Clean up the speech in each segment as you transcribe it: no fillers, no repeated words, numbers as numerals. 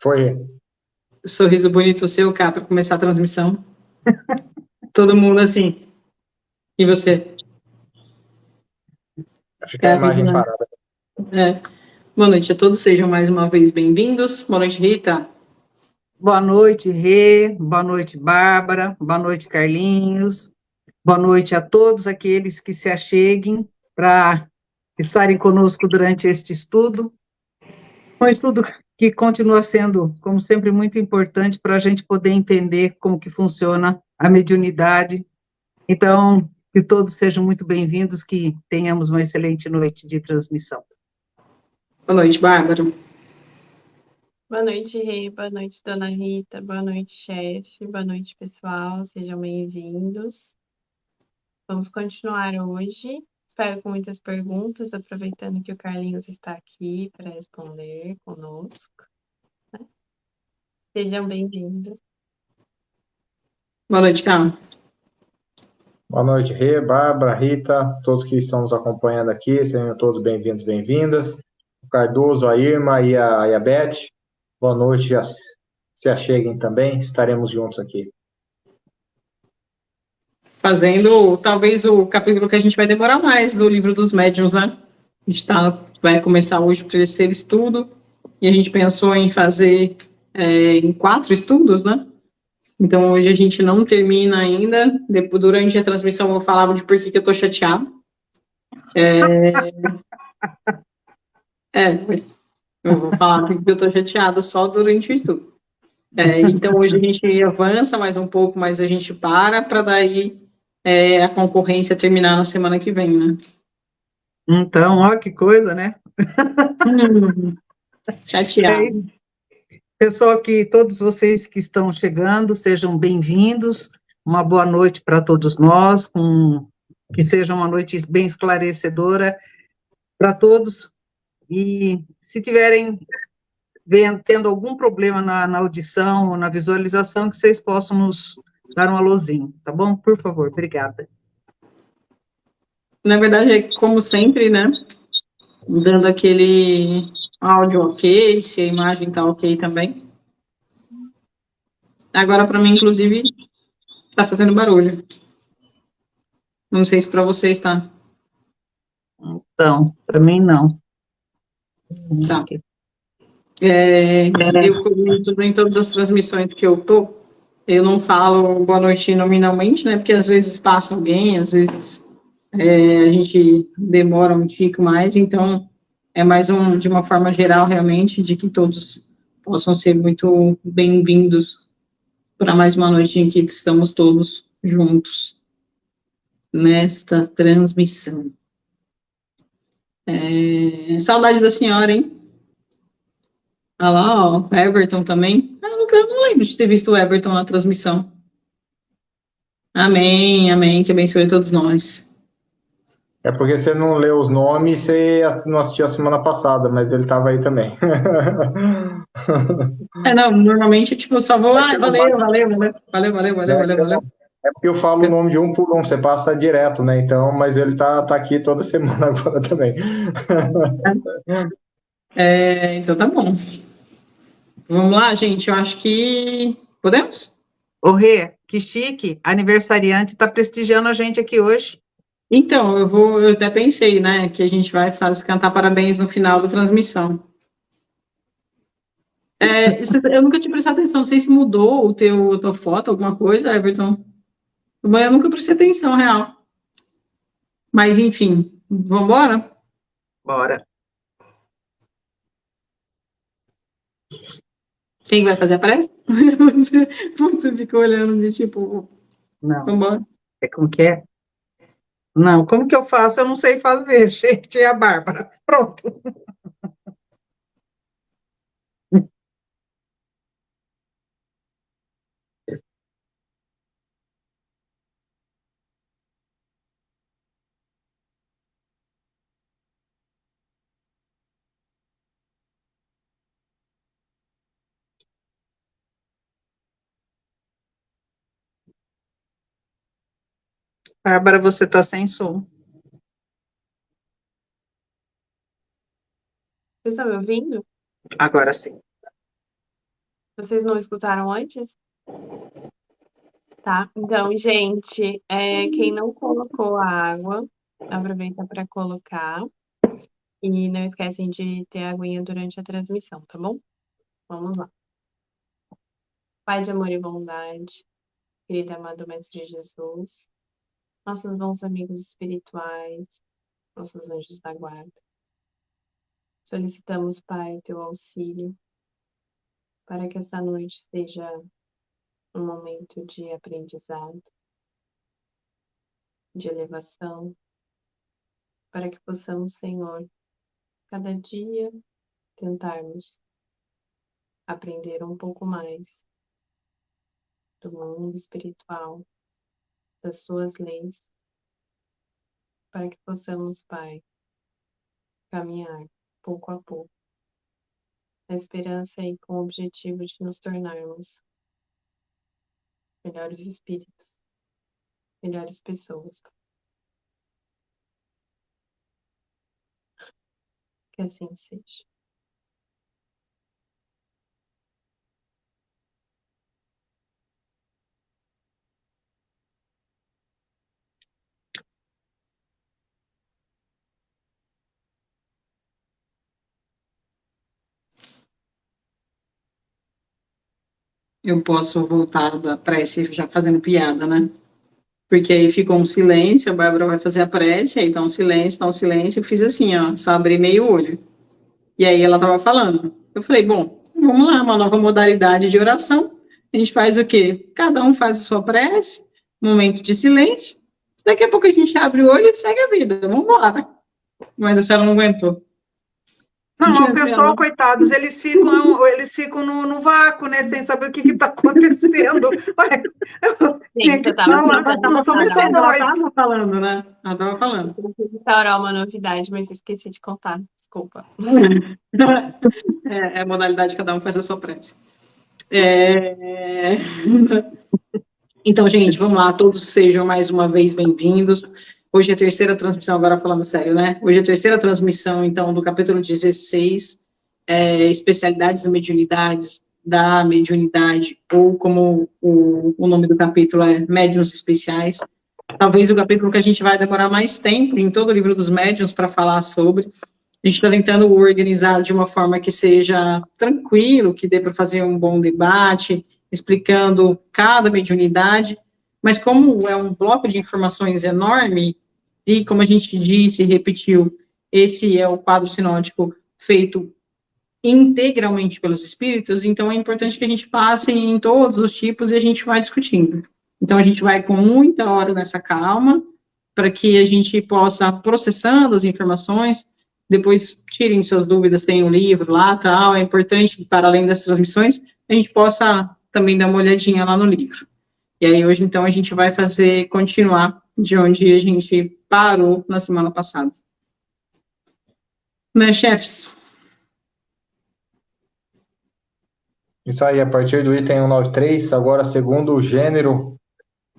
Foi. Sorriso bonito seu, cá, para começar a transmissão. Todo mundo assim. E você? Acho que é a imagem parada. Boa noite a todos, sejam mais uma vez bem-vindos. Boa noite, Rita. Boa noite, Rê. Boa noite, Bárbara. Boa noite, Carlinhos. Boa noite a todos aqueles que se acheguem para estarem conosco durante este estudo. Um estudo que continua sendo, como sempre, muito importante para a gente poder entender como que funciona a mediunidade. Então, que todos sejam muito bem-vindos, que tenhamos uma excelente noite de transmissão. Boa noite, Bárbara. Boa noite, Rê. Boa noite, dona Rita. Boa noite, chefe. Boa noite, pessoal. Sejam bem-vindos. Vamos continuar hoje. Espero com muitas perguntas, aproveitando que o Carlinhos está aqui para responder conosco. Né? Sejam bem-vindos. Boa noite, Carlos. Boa noite, Rê, Bárbara, Rita, todos que estão nos acompanhando aqui, sejam todos bem-vindos, bem-vindas. O Cardoso, a Irma e a Beth, boa noite, se acheguem também, estaremos juntos aqui. Fazendo, talvez, o capítulo que a gente vai demorar mais do livro dos médiuns, né? A gente vai começar hoje o terceiro estudo, e a gente pensou em fazer em 4 estudos, né? Então, hoje a gente não termina ainda. Depois, durante a transmissão, eu vou falar de por que eu tô chateada. Eu vou falar porque eu tô chateada só durante o estudo. Então, hoje a gente avança mais um pouco, mas a gente para daí a concorrência terminar na semana que vem, né? Então, ó, que coisa, né? Chateado. Pessoal, que todos vocês que estão chegando, sejam bem-vindos, uma boa noite para todos nós, que seja uma noite bem esclarecedora para todos, e se tiverem tendo algum problema na audição ou na visualização, que vocês possam nos dar um alôzinho, tá bom? Por favor, obrigada. Na verdade, é como sempre, né? Dando aquele áudio ok, se a imagem tá ok também. Agora, para mim, inclusive, tá fazendo barulho. Não sei se para vocês tá. Então, para mim, não. Tá. Eu comento em todas as transmissões que eu não falo boa noite nominalmente, né? Porque às vezes passa alguém, às vezes a gente demora um tico mais, então é mais de uma forma geral, realmente, de que todos possam ser muito bem-vindos para mais uma noite em que estamos todos juntos nesta transmissão. Saudade da senhora, hein? Olha lá, ó, Everton também. Eu não lembro de ter visto o Everton na transmissão. Amém, amém, que abençoe a todos nós. É porque você não leu os nomes, você não assistiu a semana passada, mas ele estava aí também. Não, normalmente, tipo, só vou, valeu. É porque eu falo o nome de um por um, você passa direto, né? Então, mas ele tá aqui toda semana agora também. Então tá bom. Vamos lá, gente, eu acho que podemos? Ô, Rê, que chique, aniversariante está prestigiando a gente aqui hoje. Então, eu até pensei, né, que a gente vai cantar parabéns no final da transmissão. Eu nunca tinha prestado atenção, não sei se mudou a tua foto, alguma coisa, Everton. Mas eu nunca prestei atenção, real. Mas, enfim, vamos embora? Bora. Quem vai fazer a prece? Você fica olhando de tipo... Não. Vamos embora. Como que é? Não, como que eu faço? Eu não sei fazer, gente, é a Bárbara. Pronto. Bárbara, você está sem som. Vocês estão me ouvindo? Agora sim. Vocês não escutaram antes? Tá? Então, gente, quem não colocou a água, aproveita para colocar. E não esquecem de ter a aguinha durante a transmissão, tá bom? Vamos lá. Pai de amor e bondade, querido e amado Mestre Jesus, nossos bons amigos espirituais, nossos anjos da guarda. Solicitamos, Pai, teu auxílio para que esta noite seja um momento de aprendizado, de elevação, para que possamos, Senhor, cada dia tentarmos aprender um pouco mais do mundo espiritual, das suas leis, para que possamos, Pai, caminhar pouco a pouco, na esperança e com o objetivo de nos tornarmos melhores espíritos, melhores pessoas. Que assim seja. Eu posso voltar da prece já fazendo piada, né? Porque aí ficou um silêncio, a Bárbara vai fazer a prece, aí tá um silêncio, eu fiz assim, ó, só abri meio olho. E aí ela tava falando. Eu falei, bom, vamos lá, uma nova modalidade de oração. A gente faz o quê? Cada um faz a sua prece, momento de silêncio. Daqui a pouco a gente abre o olho e segue a vida. Vamos embora. Mas a senhora não aguentou. Não, o pessoal, coitados, eles ficam no vácuo, né, sem saber o que está acontecendo. Gente, eu tava falando, né? Ela estava falando. Eu preciso instaurar uma novidade, mas eu esqueci de contar. Desculpa. É a modalidade, cada um faz a sua prece. Então, gente, vamos lá, todos sejam mais uma vez bem-vindos. Hoje é a terceira transmissão, agora falando sério, né? Hoje é a terceira transmissão, então, do capítulo 16, especialidades da mediunidade, ou como o nome do capítulo é Médiuns Especiais. Talvez o capítulo que a gente vai demorar mais tempo em todo o livro dos médiuns para falar sobre. A gente está tentando organizar de uma forma que seja tranquilo, que dê para fazer um bom debate, explicando cada mediunidade, mas como é um bloco de informações enorme, e como a gente disse e repetiu, esse é o quadro sinótico feito integralmente pelos espíritos, então é importante que a gente passe em todos os tipos e a gente vai discutindo. Então a gente vai com muita hora nessa calma, para que a gente possa processando as informações, depois tirem suas dúvidas, tem o livro lá, tal, é importante, para além das transmissões, a gente possa também dar uma olhadinha lá no livro. E aí hoje, então, a gente vai continuar de onde a gente parou na semana passada. Né, chefes? Isso aí, a partir do item 193, agora segundo o gênero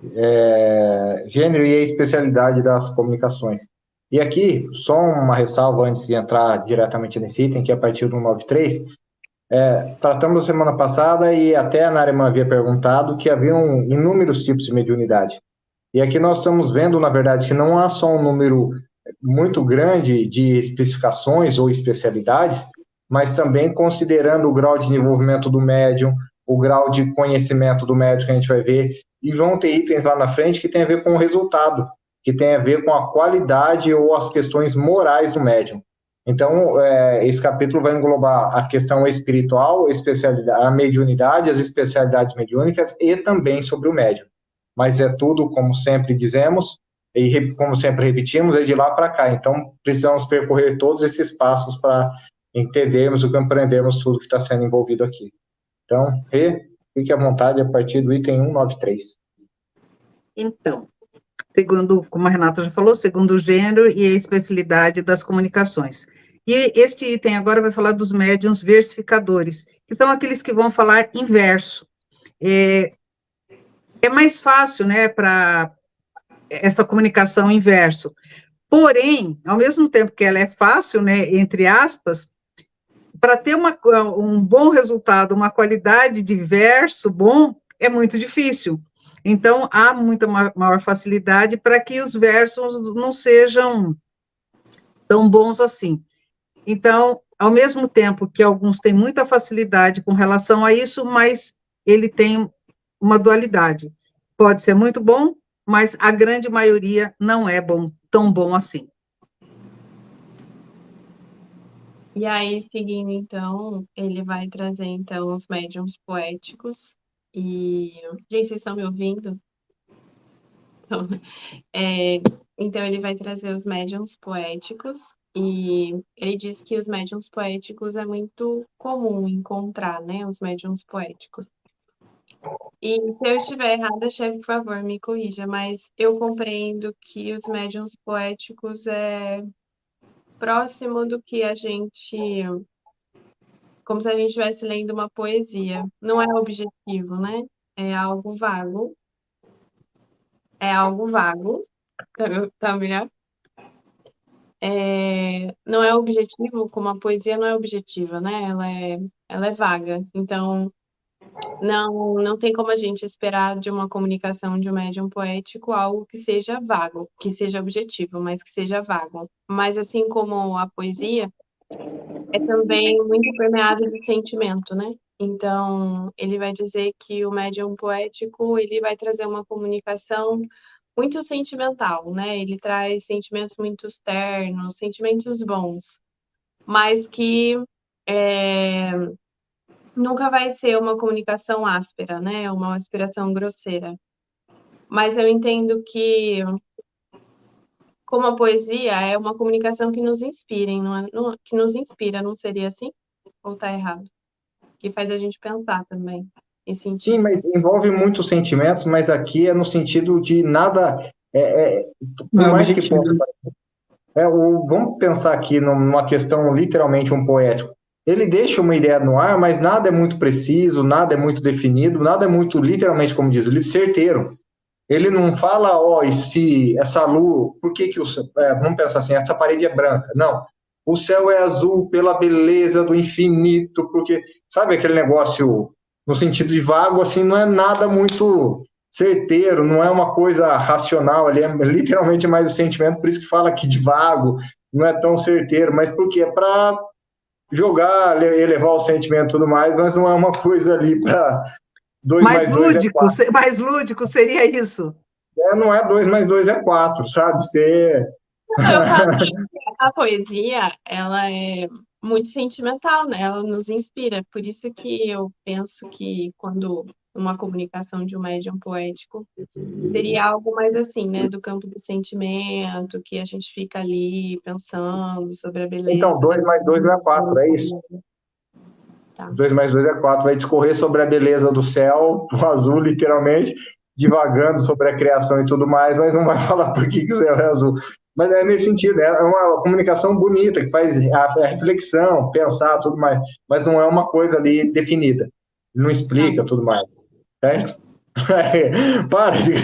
e a especialidade das comunicações. E aqui, só uma ressalva antes de entrar diretamente nesse item, que é a partir do 193, tratamos semana passada e até a Nareman havia perguntado que haviam inúmeros tipos de mediunidade. E aqui nós estamos vendo, na verdade, que não há só um número muito grande de especificações ou especialidades, mas também considerando o grau de desenvolvimento do médium, o grau de conhecimento do médium que a gente vai ver, e vão ter itens lá na frente que tem a ver com o resultado, que tem a ver com a qualidade ou as questões morais do médium. Então, esse capítulo vai englobar a questão espiritual, a mediunidade, as especialidades mediúnicas e também sobre o médium. Mas é tudo, como sempre dizemos, e como sempre repetimos, é de lá para cá. Então, precisamos percorrer todos esses passos para entendermos e compreendermos tudo que está sendo envolvido aqui. Então, fique à vontade a partir do item 193. Então, segundo, como a Renata já falou, segundo o gênero e a especialidade das comunicações. E este item agora vai falar dos médiuns versificadores, que são aqueles que vão falar em verso. É mais fácil, né, para essa comunicação em verso. Porém, ao mesmo tempo que ela é fácil, né, entre aspas, para ter um bom resultado, uma qualidade de verso bom, é muito difícil. Então, há muita maior facilidade para que os versos não sejam tão bons assim. Então, ao mesmo tempo que alguns têm muita facilidade com relação a isso, mas ele tem uma dualidade. Pode ser muito bom, mas a grande maioria não é tão bom assim. E aí, seguindo, então, ele vai trazer, então, os médiuns poéticos. E, gente, vocês estão me ouvindo? Então, então, ele vai trazer os médiuns poéticos. E ele diz que os médiuns poéticos é muito comum encontrar, né? Os médiuns poéticos. E se eu estiver errada, chefe, por favor, me corrija, mas eu compreendo que os médiuns poéticos é próximo do que a gente, como se a gente estivesse lendo uma poesia. Não é objetivo, né? É algo vago. É algo vago. Tá melhor? Não é objetivo, como a poesia não é objetiva, né? Ela é vaga. Então, não tem como a gente esperar de uma comunicação de um médium poético algo que seja vago, que seja objetivo, mas que seja vago. Mas assim como a poesia, é também muito permeado de sentimento, né? Então, ele vai dizer que o médium poético, ele vai trazer uma comunicação muito sentimental, né? Ele traz sentimentos muito ternos, sentimentos bons, mas que nunca vai ser uma comunicação áspera, né? Uma aspiração grosseira. Mas eu entendo que, como a poesia, é uma comunicação que nos inspira, que nos inspira, não seria assim? Ou tá errado? Que faz a gente pensar também. E Sim, sentir. mas envolve muitos sentimentos, mas aqui é no sentido de nada, Não por é mais que possa. objetivo. Vamos pensar aqui numa questão literalmente um poético. Ele deixa uma ideia no ar, mas nada é muito preciso, nada é muito definido, nada é muito, literalmente, como diz o livro, certeiro. Ele não fala, e se essa lua, por que que vamos pensar assim, essa parede é branca? Não, o céu é azul pela beleza do infinito, porque, sabe aquele negócio, no sentido de vago, assim, não é nada muito certeiro, não é uma coisa racional, ali é literalmente mais o sentimento, por isso que fala aqui de vago, não é tão certeiro, mas por quê? É para jogar, elevar o sentimento e tudo mais, mas não é uma coisa ali para 2 mais 2 é 4. Mais lúdico seria isso. Não é 2 mais 2 é 4, sabe? Você. Eu falo que a poesia, ela é muito sentimental, né? Ela nos inspira. Por isso que eu penso que quando uma comunicação de um médium poético seria algo mais assim, né? Do campo do sentimento, que a gente fica ali pensando sobre a Então, beleza 2 mais 2 não é 4, é isso. Tá. 2 mais 2 é 4. Vai discorrer sobre a beleza do céu, do azul, literalmente, divagando sobre a criação e tudo mais, mas não vai falar por que o céu é azul. Mas é nesse sentido, é uma comunicação bonita, que faz a reflexão, pensar, tudo mais, mas não é uma coisa ali definida. Não explica tudo mais, certo? Para de...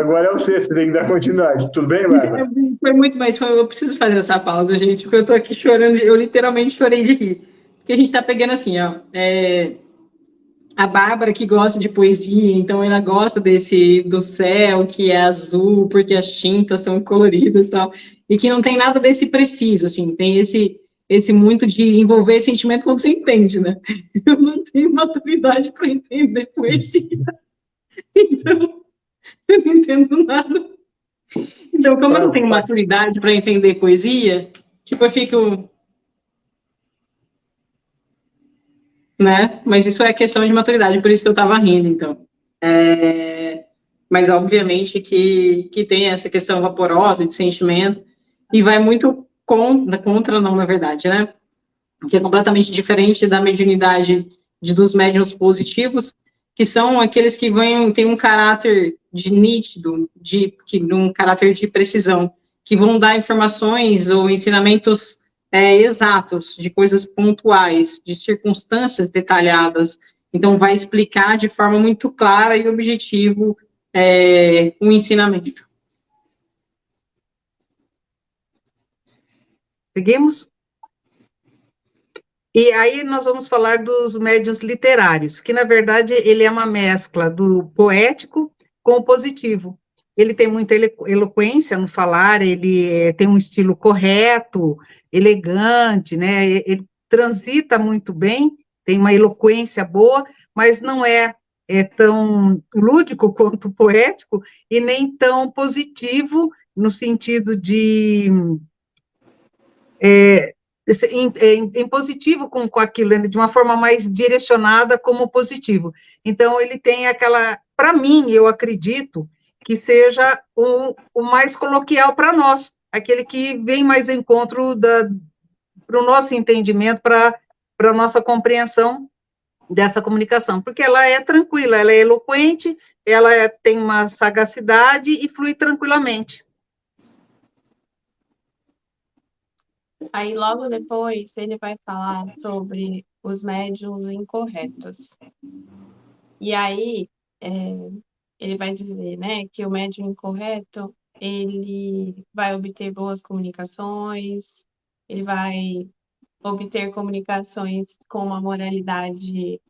Agora é você tem que dar continuidade. Tudo bem, Bárbara? Foi muito, mas eu preciso fazer essa pausa, gente, porque eu tô aqui chorando, eu literalmente chorei de rir. Porque a gente tá pegando assim, ó, a Bárbara que gosta de poesia, então ela gosta do céu, que é azul, porque as tintas são coloridas e tal, e que não tem nada desse preciso, assim, tem esse muito de envolver sentimento quando você entende, né? Eu não tenho maturidade para entender poesia, então eu não entendo nada. Então, como eu não tenho maturidade para entender poesia, tipo, eu fico, né? Mas isso é questão de maturidade, por isso que eu estava rindo, então. Mas, obviamente, que tem essa questão vaporosa de sentimento, e vai muito contra, não, na verdade, né? Que é completamente diferente da mediunidade dos médiuns positivos, que são aqueles que têm um caráter de nítido, um caráter de precisão, que vão dar informações ou ensinamentos exatos, de coisas pontuais, de circunstâncias detalhadas. Então, vai explicar de forma muito clara e objetiva o ensinamento. Seguimos? E aí nós vamos falar dos médiuns literários, que, na verdade, ele é uma mescla do poético com o positivo. Ele tem muita eloquência no falar, ele tem um estilo correto, elegante, né? Ele transita muito bem, tem uma eloquência boa, mas não é tão lúdico quanto poético e nem tão positivo no sentido de em positivo com aquilo, de uma forma mais direcionada como positivo. Então, ele tem aquela, para mim, eu acredito, que seja o mais coloquial para nós, aquele que vem mais em encontro para o nosso entendimento, para a nossa compreensão dessa comunicação, porque ela é tranquila, ela é eloquente, ela tem uma sagacidade e flui tranquilamente. Aí, logo depois, ele vai falar sobre os médiuns incorretos. E aí, ele vai dizer, né, que o médium incorreto, ele vai obter boas comunicações, ele vai obter comunicações com uma moralidade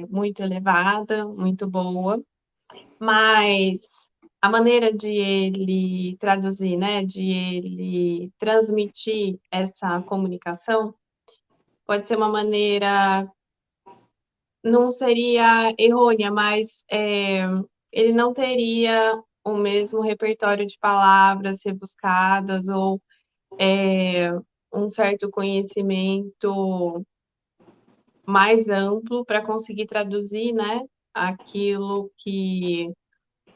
muito elevada, muito boa, mas a maneira de ele traduzir, né, de ele transmitir essa comunicação pode ser uma maneira, não seria errônea, mas ele não teria o mesmo repertório de palavras rebuscadas ou um certo conhecimento mais amplo para conseguir traduzir, né, aquilo que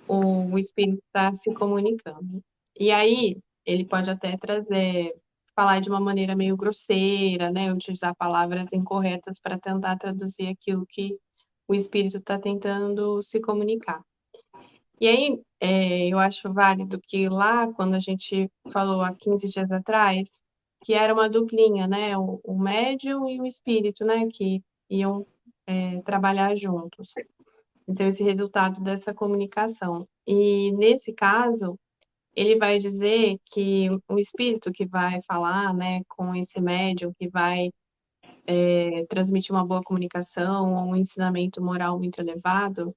o espírito está se comunicando. E aí, ele pode até falar de uma maneira meio grosseira, né, utilizar palavras incorretas para tentar traduzir aquilo que o espírito está tentando se comunicar. E aí, eu acho válido que lá, quando a gente falou há 15 dias atrás, que era uma duplinha, né, o médium e o espírito, né, que iam trabalhar juntos. Então, esse resultado dessa comunicação. E, nesse caso, ele vai dizer que o espírito que vai falar, né, com esse médium, que vai transmitir uma boa comunicação, um ensinamento moral muito elevado,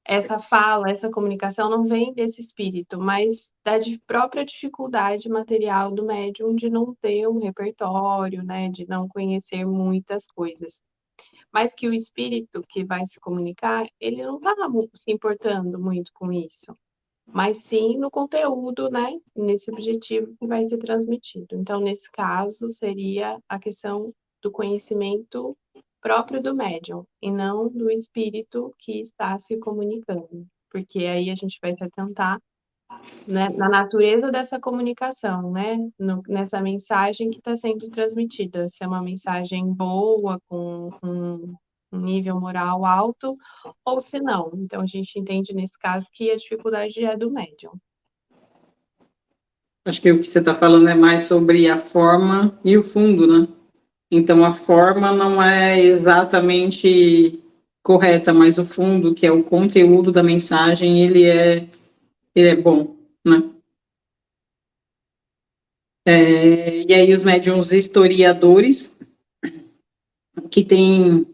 essa fala, essa comunicação não vem desse espírito, mas da própria dificuldade material do médium de não ter um repertório, né, de não conhecer muitas coisas. Mas que o espírito que vai se comunicar, ele não está se importando muito com isso, mas sim no conteúdo, né, nesse objetivo que vai ser transmitido. Então, nesse caso, seria a questão do conhecimento próprio do médium, e não do espírito que está se comunicando, porque aí a gente vai se atentar, né, na natureza dessa comunicação, né, nessa mensagem que está sendo transmitida, se é uma mensagem boa, com um nível moral alto, ou se não. Então, a gente entende nesse caso que a dificuldade é do médium. Acho que o que você está falando é mais sobre a forma e o fundo, né? Então, a forma não é exatamente correta, mas o fundo, que é o conteúdo da mensagem, ele é bom, né? E aí, os médiuns historiadores, que têm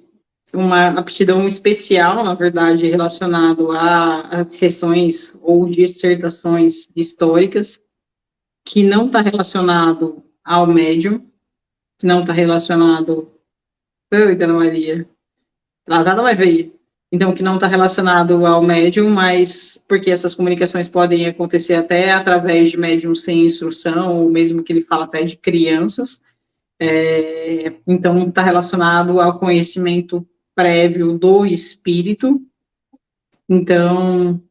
uma aptidão especial, na verdade, relacionado a questões ou dissertações históricas, que não está relacionado ao médium, que não está relacionado... Oi, Dona Maria. Atrasada, mas veio. Então, que não está relacionado ao médium, mas porque essas comunicações podem acontecer até através de médium sem instrução, ou mesmo que ele fala até de crianças. Então, está relacionado ao conhecimento prévio do espírito. Então,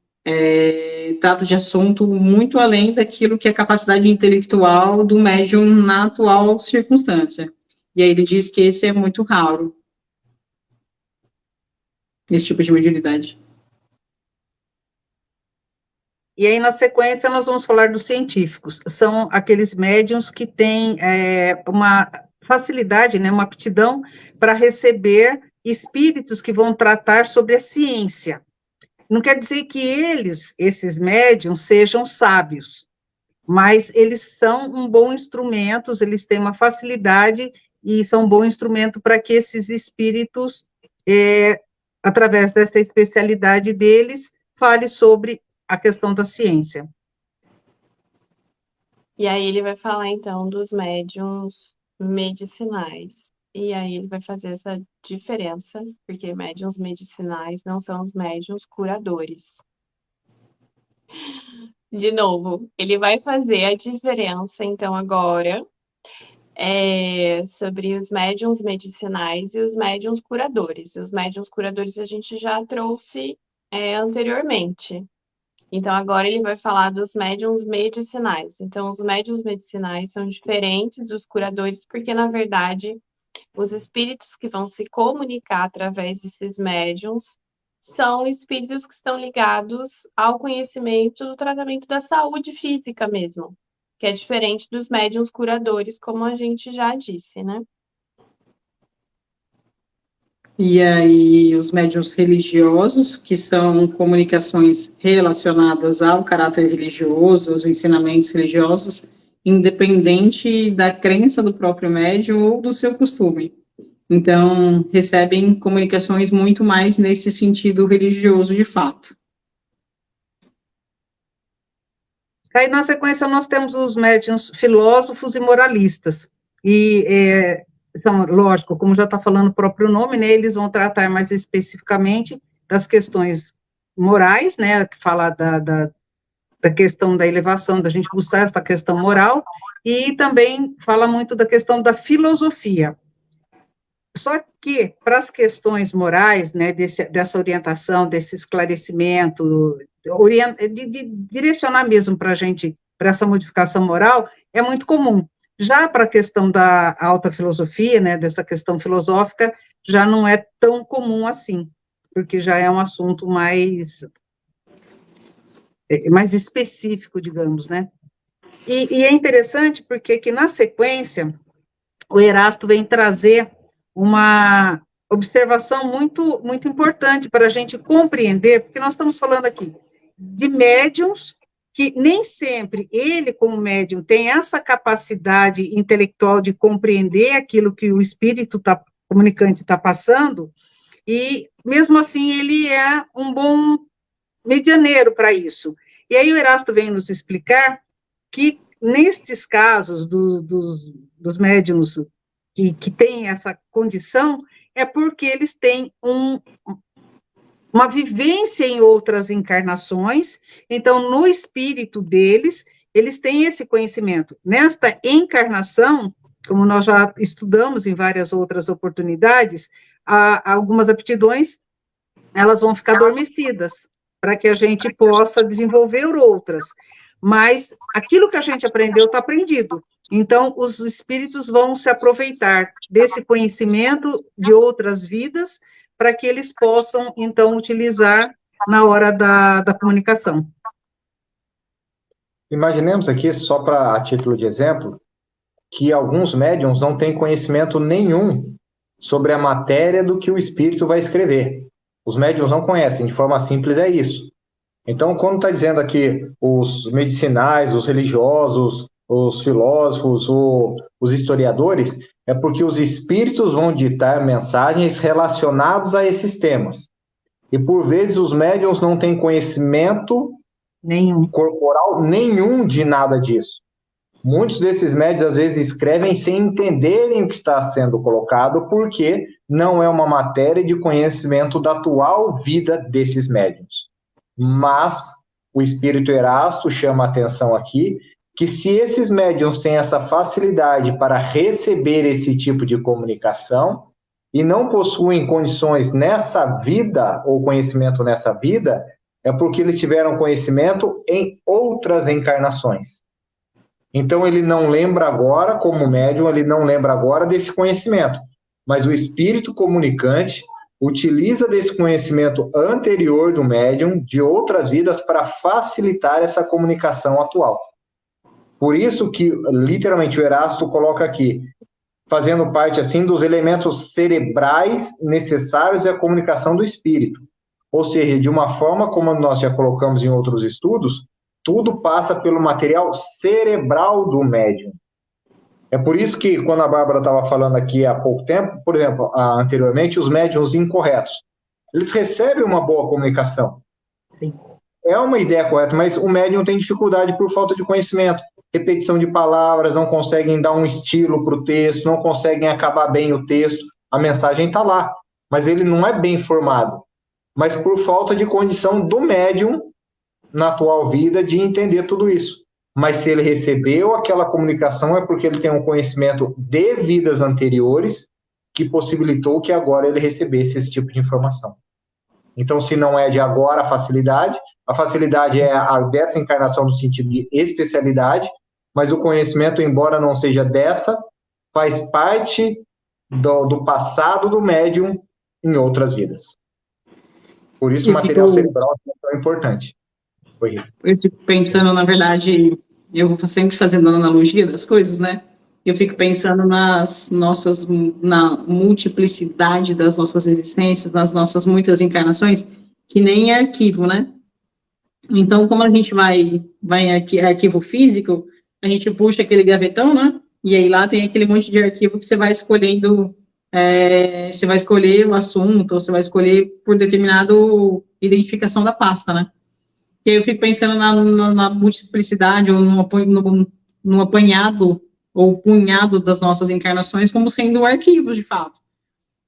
trata de assunto muito além daquilo que é a capacidade intelectual do médium na atual circunstância. E aí ele diz que esse é muito raro, esse tipo de mediunidade. E aí, na sequência, nós vamos falar dos científicos. São aqueles médiuns que têm uma facilidade, né, uma aptidão para receber espíritos que vão tratar sobre a ciência. Não quer dizer que esses médiuns, sejam sábios, mas eles são um bom instrumento, eles têm uma facilidade e são um bom instrumento para que esses espíritos, através dessa especialidade deles, fale sobre a questão da ciência. E aí ele vai falar, então, dos médiuns medicinais. E aí ele vai fazer essa diferença, porque médiuns medicinais não são os médiuns curadores. De novo, ele vai fazer a diferença, então, agora, sobre os médiuns medicinais e os médiuns curadores. Os médiuns curadores a gente já trouxe anteriormente. Então, agora ele vai falar dos médiuns medicinais. Então, os médiuns medicinais são diferentes dos curadores, porque, na verdade, os espíritos que vão se comunicar através desses médiuns são espíritos que estão ligados ao conhecimento do tratamento da saúde física mesmo, que é diferente dos médiuns curadores, como a gente já disse, né? E aí, os médiuns religiosos, que são comunicações relacionadas ao caráter religioso, aos ensinamentos religiosos, independente da crença do próprio médium ou do seu costume. Então, recebem comunicações muito mais nesse sentido religioso, de fato. Aí, na sequência, nós temos os médiuns filósofos e moralistas. E, então, lógico, como já está falando o próprio nome, né, eles vão tratar mais especificamente das questões morais, né, que fala da questão da elevação, da gente buscar essa questão moral, e também fala muito da questão da filosofia. Só que, para as questões morais, né, dessa orientação, desse esclarecimento, de direcionar mesmo para a gente, para essa modificação moral, é muito comum. Já para a questão da alta filosofia, né, dessa questão filosófica, já não é tão comum assim, porque já é um assunto mais específico, digamos, né? E é interessante porque que na sequência o Erasto vem trazer uma observação muito, muito importante para a gente compreender, porque nós estamos falando aqui de médiums que nem sempre ele, como médium, tem essa capacidade intelectual de compreender aquilo que o espírito comunicante está passando, e mesmo assim ele é um bom medianeiro para isso. E aí o Erasto vem nos explicar que, nestes casos dos médiuns que têm essa condição, é porque eles têm uma vivência em outras encarnações, então, no espírito deles, eles têm esse conhecimento. Nesta encarnação, como nós já estudamos em várias outras oportunidades, algumas aptidões, elas vão ficar adormecidas, para que a gente possa desenvolver outras. Mas aquilo que a gente aprendeu está aprendido. Então, os espíritos vão se aproveitar desse conhecimento de outras vidas para que eles possam, então, utilizar na hora da comunicação. Imaginemos aqui, só a título de exemplo, que alguns médiums não têm conhecimento nenhum sobre a matéria do que o espírito vai escrever. Os médiums não conhecem, de forma simples é isso. Então, quando está dizendo aqui os medicinais, os religiosos, os filósofos, os historiadores, é porque os espíritos vão ditar mensagens relacionadas a esses temas. E, por vezes, os médiums não têm conhecimento corporal nenhum de nada disso. Muitos desses médiums, às vezes, escrevem sem entenderem o que está sendo colocado, porque não é uma matéria de conhecimento da atual vida desses médiums. Mas o espírito Erasto chama a atenção aqui que se esses médiums têm essa facilidade para receber esse tipo de comunicação e não possuem condições nessa vida ou conhecimento nessa vida, é porque eles tiveram conhecimento em outras encarnações. Então ele não lembra agora, como médium, ele não lembra agora desse conhecimento, mas o espírito comunicante utiliza desse conhecimento anterior do médium, de outras vidas, para facilitar essa comunicação atual. Por isso que, literalmente, o Erasto coloca aqui, fazendo parte, assim, dos elementos cerebrais necessários à comunicação do espírito. Ou seja, de uma forma, como nós já colocamos em outros estudos, tudo passa pelo material cerebral do médium. É por isso que, quando a Bárbara estava falando aqui há pouco tempo, por exemplo, anteriormente, os médiums incorretos, eles recebem uma boa comunicação. Sim. É uma ideia correta, mas o médium tem dificuldade por falta de conhecimento, repetição de palavras, não conseguem dar um estilo para o texto, não conseguem acabar bem o texto, a mensagem está lá, mas ele não é bem formado, mas por falta de condição do médium, na atual vida, de entender tudo isso. Mas se ele recebeu aquela comunicação, é porque ele tem um conhecimento de vidas anteriores que possibilitou que agora ele recebesse esse tipo de informação. Então, se não é de agora a facilidade é a dessa encarnação no sentido de especialidade, mas o conhecimento, embora não seja dessa, faz parte do passado do médium em outras vidas. Por isso o material cerebral é tão importante. Eu fico pensando, na verdade, eu vou sempre fazendo a analogia das coisas, né? Eu fico pensando na multiplicidade das nossas existências, nas nossas muitas encarnações, que nem é arquivo, né? Então, como a gente vai arquivo físico, a gente puxa aquele gavetão, né? E aí lá tem aquele monte de arquivo que você vai escolhendo, você vai escolher o assunto, ou você vai escolher por determinado identificação da pasta, né? E aí eu fico pensando na multiplicidade, ou no apanhado, ou punhado das nossas encarnações, como sendo arquivos, de fato.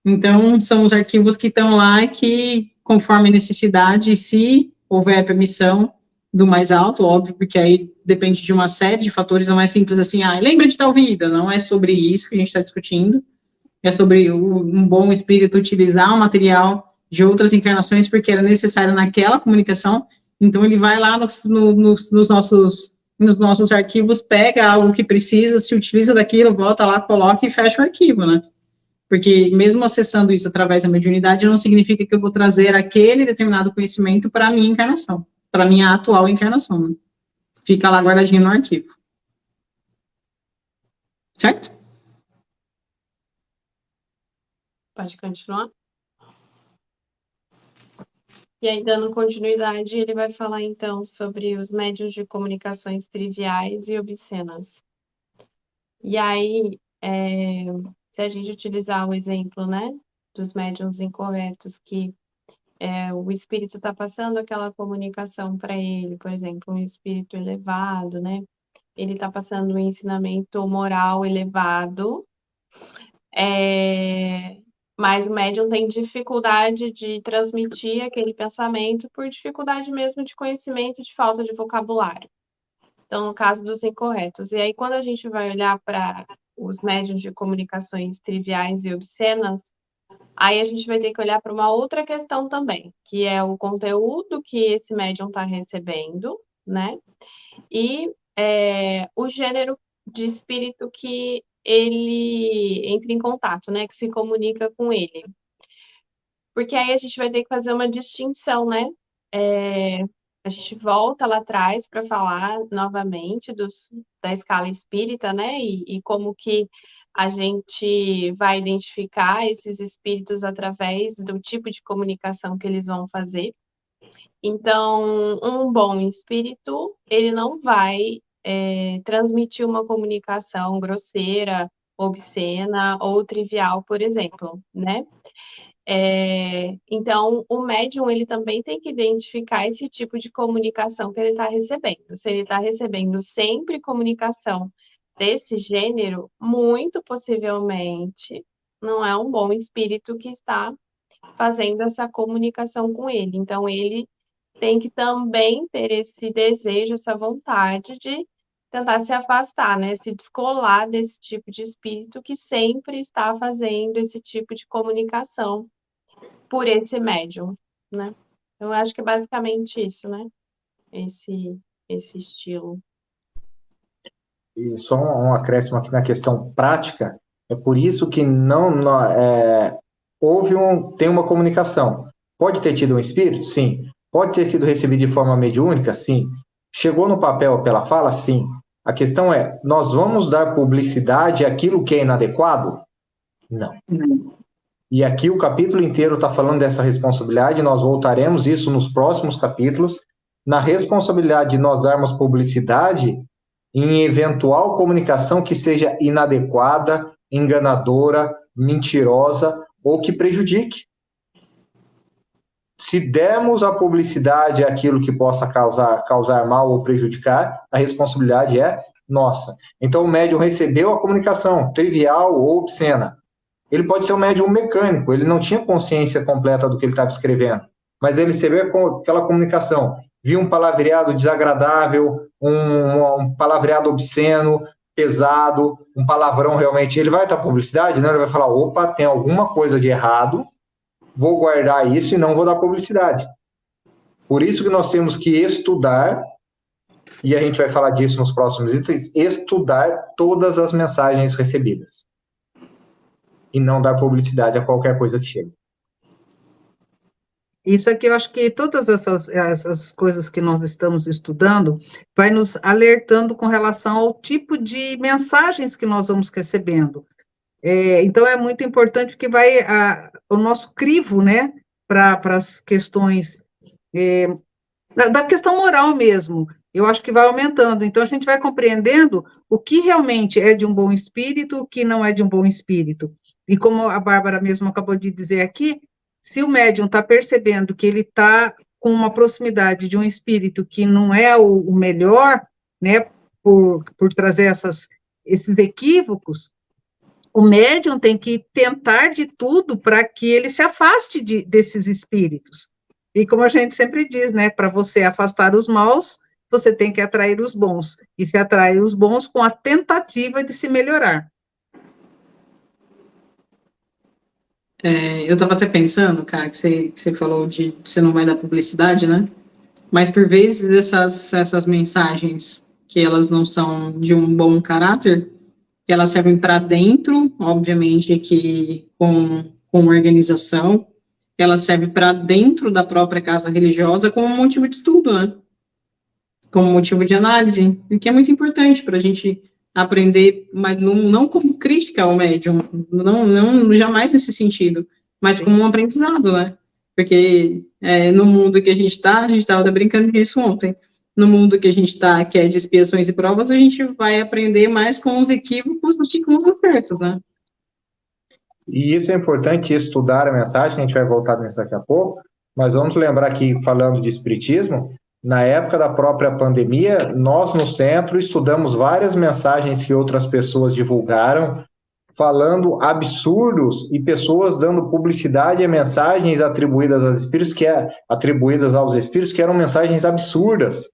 Então, são os arquivos que estão lá que, conforme a necessidade, se houver permissão do mais alto, óbvio, porque aí depende de uma série de fatores, não é simples assim, lembra de tal vida, não é sobre isso que a gente está discutindo, é sobre um bom espírito utilizar o material de outras encarnações, porque era necessário naquela comunicação. Então, ele vai lá nos nossos arquivos, pega algo que precisa, se utiliza daquilo, volta lá, coloca e fecha o arquivo, né? Porque mesmo acessando isso através da mediunidade, não significa que eu vou trazer aquele determinado conhecimento para a minha encarnação, para a minha atual encarnação, né? Fica lá guardadinho no arquivo. Certo? Pode continuar? E aí, dando continuidade, ele vai falar, então, sobre os médiuns de comunicações triviais e obscenas. E aí, se a gente utilizar o exemplo, né, dos médiuns incorretos, que o espírito está passando aquela comunicação para ele, por exemplo, um espírito elevado, né, ele está passando um ensinamento moral elevado, mas o médium tem dificuldade de transmitir aquele pensamento por dificuldade mesmo de conhecimento, de falta de vocabulário. Então, no caso dos incorretos. E aí, quando a gente vai olhar para os médiuns de comunicações triviais e obscenas, aí a gente vai ter que olhar para uma outra questão também, que é o conteúdo que esse médium está recebendo, né? E o gênero de espírito que ele entra em contato, né? Que se comunica com ele. Porque aí a gente vai ter que fazer uma distinção, né? A gente volta lá atrás para falar novamente da escala espírita, né? E como que a gente vai identificar esses espíritos através do tipo de comunicação que eles vão fazer. Então, um bom espírito, ele não vai transmitir uma comunicação grosseira, obscena ou trivial, por exemplo, né? Então, o médium, ele também tem que identificar esse tipo de comunicação que ele está recebendo. Se ele está recebendo sempre comunicação desse gênero, muito possivelmente não é um bom espírito que está fazendo essa comunicação com ele. Então, ele tem que também ter esse desejo, essa vontade de tentar se afastar, né? Se descolar desse tipo de espírito que sempre está fazendo esse tipo de comunicação por esse médium, né? Eu acho que é basicamente isso, né? Esse estilo. E só um acréscimo aqui na questão prática, é por isso que tem uma comunicação. Pode ter tido um espírito? Sim. Pode ter sido recebido de forma mediúnica? Sim. Chegou no papel pela fala? Sim. A questão é, nós vamos dar publicidade àquilo que é inadequado? Não. E aqui o capítulo inteiro está falando dessa responsabilidade, nós voltaremos isso nos próximos capítulos, na responsabilidade de nós darmos publicidade em eventual comunicação que seja inadequada, enganadora, mentirosa ou que prejudique. Se dermos a publicidade àquilo que possa causar mal ou prejudicar, a responsabilidade é nossa. Então, o médium recebeu a comunicação, trivial ou obscena. Ele pode ser um médium mecânico, ele não tinha consciência completa do que ele estava escrevendo, mas ele recebeu aquela comunicação, viu um palavreado desagradável, um palavreado obsceno, pesado, um palavrão realmente. Ele vai dar publicidade? Não, ele vai falar, opa, tem alguma coisa de errado, vou guardar isso e não vou dar publicidade. Por isso que nós temos que estudar, e a gente vai falar disso nos próximos itens, estudar todas as mensagens recebidas. E não dar publicidade a qualquer coisa que chegue. Isso aqui, eu acho que todas essas coisas que nós estamos estudando vai nos alertando com relação ao tipo de mensagens que nós vamos recebendo. Então, é muito importante que vai o nosso crivo, né, para as questões, da questão moral mesmo, eu acho que vai aumentando. Então, a gente vai compreendendo o que realmente é de um bom espírito, o que não é de um bom espírito. E como a Bárbara mesmo acabou de dizer aqui, se o médium está percebendo que ele está com uma proximidade de um espírito que não é o melhor, né, por trazer esses equívocos, o médium tem que tentar de tudo para que ele se afaste desses espíritos. E como a gente sempre diz, né, para você afastar os maus, você tem que atrair os bons. E se atrai os bons com a tentativa de se melhorar. Eu estava até pensando, cara, que você falou de você não vai dar publicidade, né? Mas por vezes essas mensagens que elas não são de um bom caráter, elas servem para dentro, obviamente que com organização, ela serve para dentro da própria casa religiosa como motivo de estudo, né? Como motivo de análise, o que é muito importante para a gente aprender, mas não como crítica ao médium, não jamais nesse sentido, mas como um aprendizado, né? Porque no mundo que a gente estava brincando disso ontem, no mundo que a gente está, que é de expiações e provas, a gente vai aprender mais com os equívocos do que com os acertos, né? E isso é importante, estudar a mensagem, a gente vai voltar nisso daqui a pouco, mas vamos lembrar que, falando de espiritismo, na época da própria pandemia, nós no centro estudamos várias mensagens que outras pessoas divulgaram, falando absurdos e pessoas dando publicidade a mensagens atribuídas aos espíritos, que eram mensagens absurdas,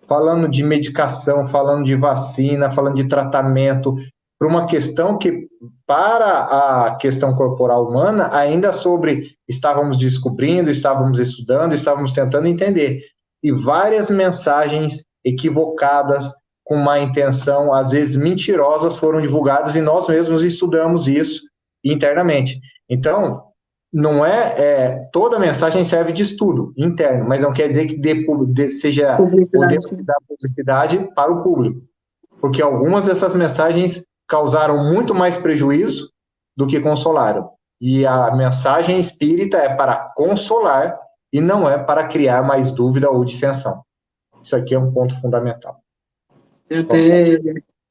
falando de medicação, falando de vacina, falando de tratamento, por uma questão que, para a questão corporal humana, ainda estávamos descobrindo, estávamos estudando, estávamos tentando entender. E várias mensagens equivocadas, com má intenção, às vezes mentirosas, foram divulgadas e nós mesmos estudamos isso internamente. Então, não toda mensagem serve de estudo interno, mas não quer dizer que podemos dar publicidade para o público, porque algumas dessas mensagens causaram muito mais prejuízo do que consolaram. E a mensagem espírita é para consolar e não é para criar mais dúvida ou dissensão. Isso aqui é um ponto fundamental. Até,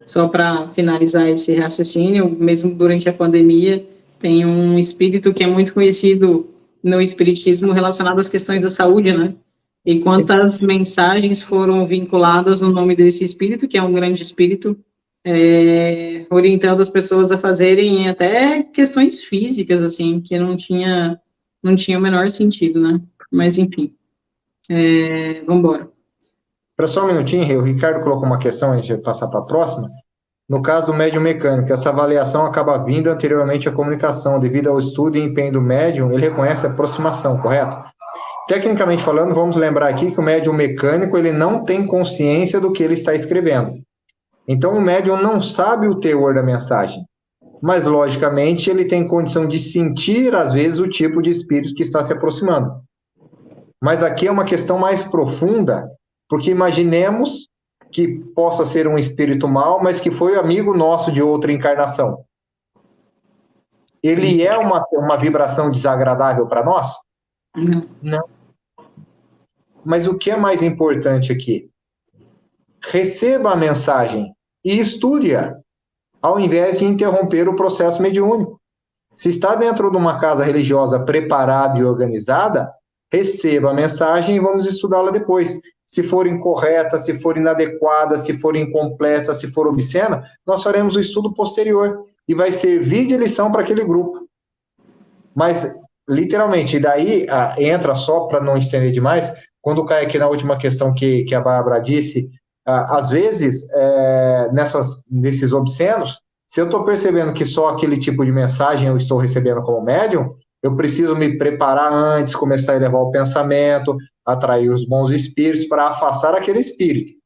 só para finalizar esse raciocínio, mesmo durante a pandemia, tem um espírito que é muito conhecido no espiritismo relacionado às questões da saúde, né? E quantas mensagens foram vinculadas no nome desse espírito, que é um grande espírito, orientando as pessoas a fazerem até questões físicas, assim, que não tinha o menor sentido, né? Mas, enfim, vamos embora. Para só um minutinho, o Ricardo colocou uma questão, a gente vai passar para a próxima. No caso do médium mecânico, essa avaliação acaba vindo anteriormente à comunicação, devido ao estudo e empenho do médium, ele reconhece a aproximação, correto? Tecnicamente falando, vamos lembrar aqui que o médium mecânico, ele não tem consciência do que ele está escrevendo. Então, o médium não sabe o teor da mensagem, mas, logicamente, ele tem condição de sentir, às vezes, o tipo de espírito que está se aproximando. Mas aqui é uma questão mais profunda, porque imaginemos que possa ser um espírito mau, mas que foi amigo nosso de outra encarnação. Ele é uma vibração desagradável para nós? Não. Não. Mas o que é mais importante aqui? Receba a mensagem e estude-a, ao invés de interromper o processo mediúnico. Se está dentro de uma casa religiosa preparada e organizada, receba a mensagem e vamos estudá-la depois. Se for incorreta, se for inadequada, se for incompleta, se for obscena, nós faremos o estudo posterior e vai servir de lição para aquele grupo. Mas, literalmente, daí entra só para não estender demais, quando cai aqui na última questão que a Bárbara disse, às vezes, nesses obscenos, se eu estou percebendo que só aquele tipo de mensagem eu estou recebendo como médium, eu preciso me preparar antes, começar a elevar o pensamento, atrair os bons espíritos para afastar aquele espírito.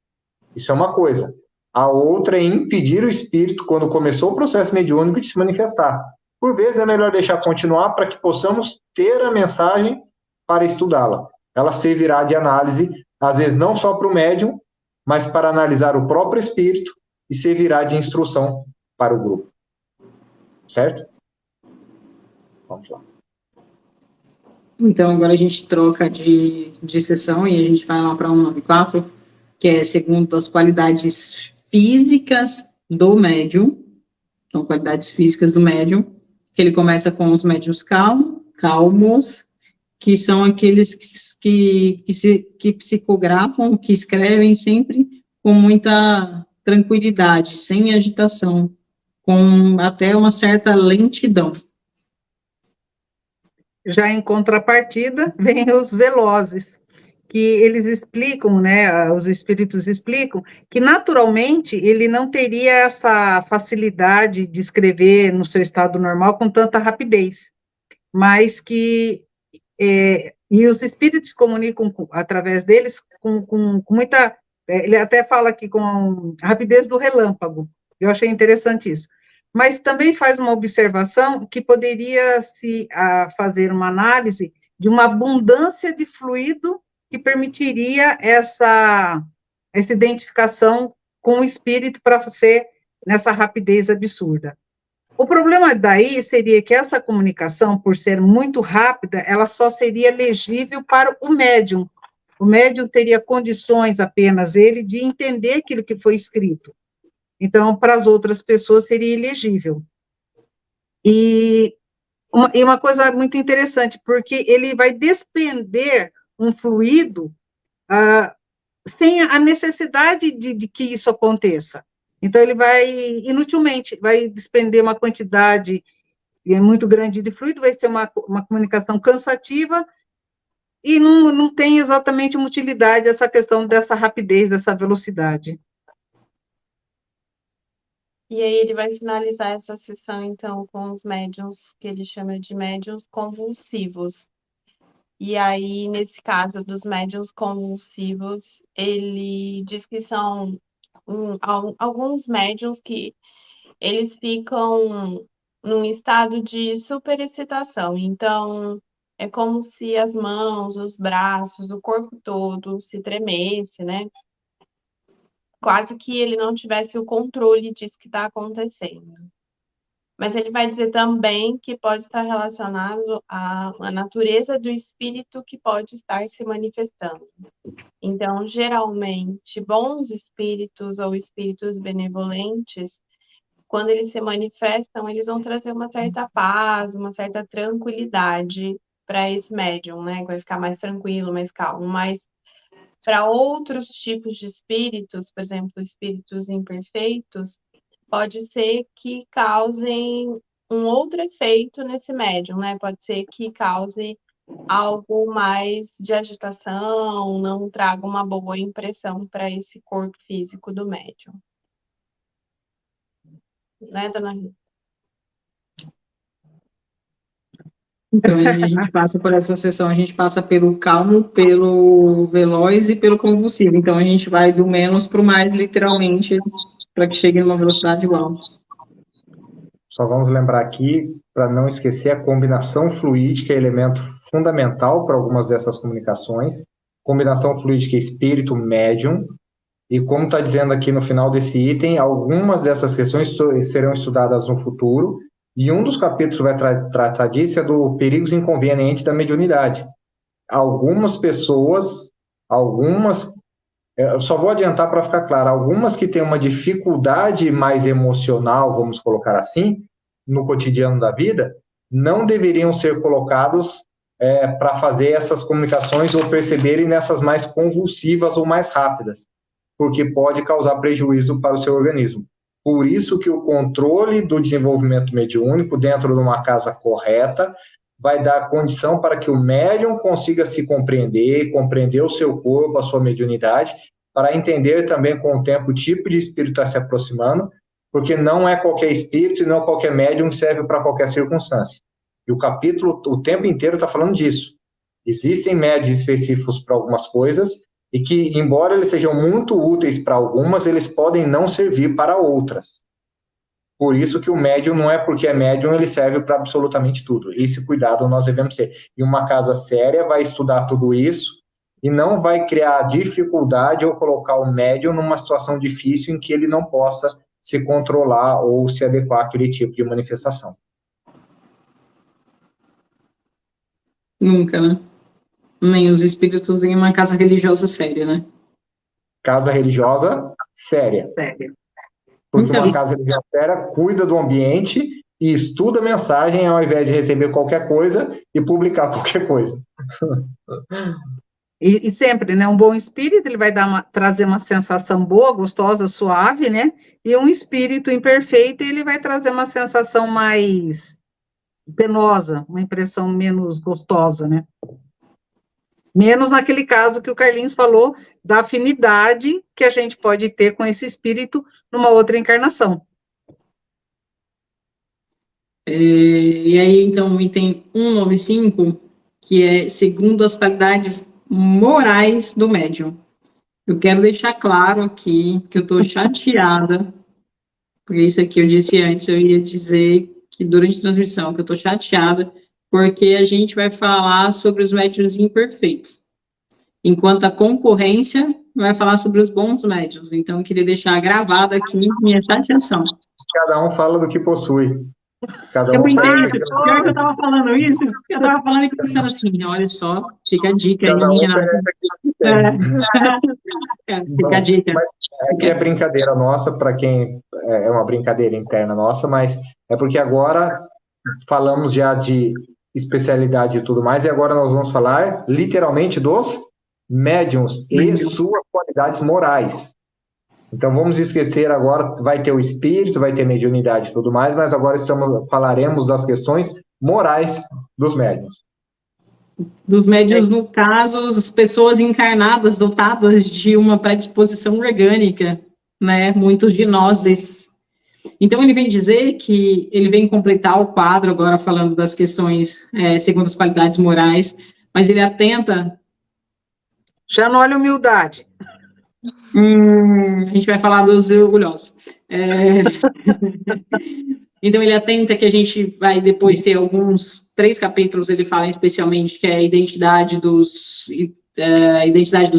Isso é uma coisa. A outra é impedir o espírito, quando começou o processo mediúnico, de se manifestar. Por vezes é melhor deixar continuar para que possamos ter a mensagem para estudá-la. Ela servirá de análise, às vezes não só para o médium, mas para analisar o próprio espírito e servirá de instrução para o grupo. Certo? Vamos lá. Então, agora a gente troca de sessão e a gente vai lá para 194, que é segundo as qualidades físicas do médium. Então, qualidades físicas do médium, que ele começa com os médiuns calmos, que são aqueles que psicografam, que escrevem sempre com muita tranquilidade, sem agitação, com até uma certa lentidão. Já em contrapartida, vem os velozes, que eles explicam, né, os espíritos explicam, que naturalmente ele não teria essa facilidade de escrever no seu estado normal com tanta rapidez, mas que, e os espíritos comunicam através deles com muita, ele até fala aqui com a rapidez do relâmpago, eu achei interessante isso. Mas também faz uma observação que poderia se fazer uma análise de uma abundância de fluido que permitiria essa identificação com o espírito para ser nessa rapidez absurda. O problema daí seria que essa comunicação, por ser muito rápida, ela só seria legível para o médium. O médium teria condições apenas ele de entender aquilo que foi escrito. Então, para as outras pessoas seria ilegível. E uma coisa muito interessante, porque ele vai despender um fluido sem a necessidade de que isso aconteça. Então, ele vai, inutilmente, vai despender uma quantidade muito grande de fluido, vai ser uma comunicação cansativa, e não tem exatamente uma utilidade essa questão dessa rapidez, dessa velocidade. E aí ele vai finalizar essa sessão, então, com os médiuns, que ele chama de médiuns convulsivos. E aí, nesse caso dos médiuns convulsivos, ele diz que são alguns médiuns que eles ficam num estado de superexcitação. Então, é como se as mãos, os braços, o corpo todo se tremesse, né? Quase que ele não tivesse o controle disso que está acontecendo. Mas ele vai dizer também que pode estar relacionado à natureza do espírito que pode estar se manifestando. Então, geralmente, bons espíritos ou espíritos benevolentes, quando eles se manifestam, eles vão trazer uma certa paz, uma certa tranquilidade para esse médium, né? Que vai ficar mais tranquilo, mais calmo. Mas para outros tipos de espíritos, por exemplo, espíritos imperfeitos, pode ser que causem um outro efeito nesse médium, né? Pode ser que cause algo mais de agitação, não traga uma boa impressão para esse corpo físico do médium. Né, dona Rita? Então, a gente passa por essa sessão, a gente passa pelo calmo, pelo veloz e pelo convulsivo. Então, a gente vai do menos para o mais, literalmente, para que chegue numa velocidade igual. Só vamos lembrar aqui, para não esquecer, a combinação fluídica é elemento fundamental para algumas dessas comunicações. Combinação fluídica espírito-médium. E como está dizendo aqui no final desse item, algumas dessas questões serão estudadas no futuro. E um dos capítulos que vai tratar disso é do perigos inconvenientes da mediunidade. Algumas pessoas Algumas, eu só vou adiantar para ficar claro, algumas que têm uma dificuldade mais emocional, vamos colocar assim, no cotidiano da vida, não deveriam ser colocados para fazer essas comunicações ou perceberem nessas mais convulsivas ou mais rápidas, porque pode causar prejuízo para o seu organismo. Por isso que o controle do desenvolvimento mediúnico dentro de uma casa correta vai dar condição para que o médium consiga se compreender, compreender o seu corpo, a sua mediunidade, para entender também com o tempo o tipo de espírito está se aproximando, porque não é qualquer espírito e não é qualquer médium que serve para qualquer circunstância. E o capítulo, o tempo inteiro está falando disso. Existem médios específicos para algumas coisas e que, embora eles sejam muito úteis para algumas, eles podem não servir para outras. Por isso que o médium não é porque é médium, ele serve para absolutamente tudo. Esse cuidado nós devemos ter. E uma casa séria vai estudar tudo isso e não vai criar dificuldade ou colocar o médium numa situação difícil em que ele não possa se controlar ou se adequar àquele tipo de manifestação. Nunca, né? Nem os espíritos em uma casa religiosa séria, né? Casa religiosa séria. Sério. Porque Então, uma casa religiosa séria cuida do ambiente e estuda a mensagem ao invés de receber qualquer coisa e publicar qualquer coisa. E sempre, né, um bom espírito, ele vai trazer uma sensação boa, gostosa, suave, né, e um espírito imperfeito, ele vai trazer uma sensação mais penosa, uma impressão menos gostosa, né. Menos naquele caso que o Carlinhos falou, da afinidade que a gente pode ter com esse espírito numa outra encarnação. e aí, então, o item 195, que é segundo as qualidades morais do médium. Eu quero deixar claro aqui que eu estou chateada, porque isso aqui eu disse antes, eu ia dizer que durante a transmissão, que eu estou chateada, porque a gente vai falar sobre os médiuns imperfeitos, enquanto a concorrência vai falar sobre os bons médiuns. Então, eu queria deixar gravado aqui minha chateação. Cada um fala do que possui. Eu pensei isso, pior que eu estava falando isso, eu estava falando e pensando assim, olha só, fica a dica aí, Renata. Fica a dica. Aqui é brincadeira nossa, para quem é uma brincadeira interna nossa, mas é porque agora falamos já de especialidade e tudo mais, e agora nós vamos falar literalmente dos médiuns e suas qualidades morais. Então, vamos esquecer agora, vai ter o espírito, vai ter mediunidade e tudo mais, mas agora falaremos das questões morais dos médiuns. Dos médiuns, no caso, as pessoas encarnadas, dotadas de uma predisposição orgânica, né? Muitos de nós desses. Então, ele vem dizer que ele vem completar o quadro, agora falando das questões segundo as qualidades morais, mas ele atenta... Já não olha humildade. A gente vai falar dos orgulhosos. Então, ele atenta que a gente vai depois ter alguns 3 capítulos, ele fala especialmente que é a identidade dos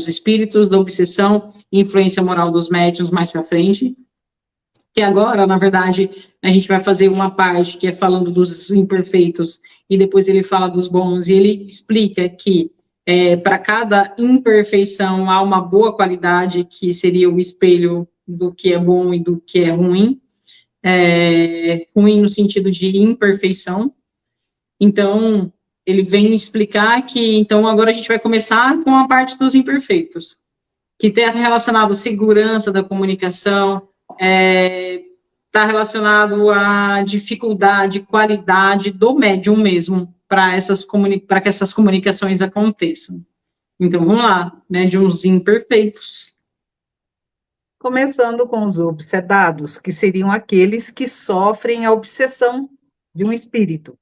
espíritos, da obsessão e influência moral dos médiuns mais para frente. Que agora, na verdade, a gente vai fazer uma parte que é falando dos imperfeitos e depois ele fala dos bons, e ele explica que para cada imperfeição há uma boa qualidade, que seria o espelho do que é bom e do que é ruim. Ruim no sentido de imperfeição. Então, ele vem explicar que, então, agora a gente vai começar com a parte dos imperfeitos, que está relacionado à segurança da comunicação, está relacionado à dificuldade, qualidade do médium mesmo, para que essas comunicações aconteçam. Então, vamos lá, médiums imperfeitos. Começando com os obsedados, que seriam aqueles que sofrem a obsessão de um espírito.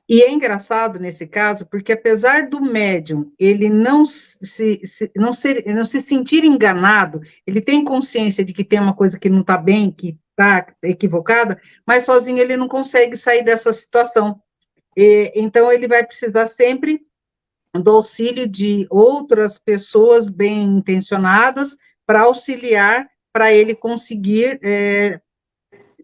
E é engraçado nesse caso, porque apesar do médium ele não se sentir enganado, ele tem consciência de que tem uma coisa que não está bem, que está equivocada, mas sozinho ele não consegue sair dessa situação. Então, ele vai precisar sempre do auxílio de outras pessoas bem intencionadas para auxiliar, para ele conseguir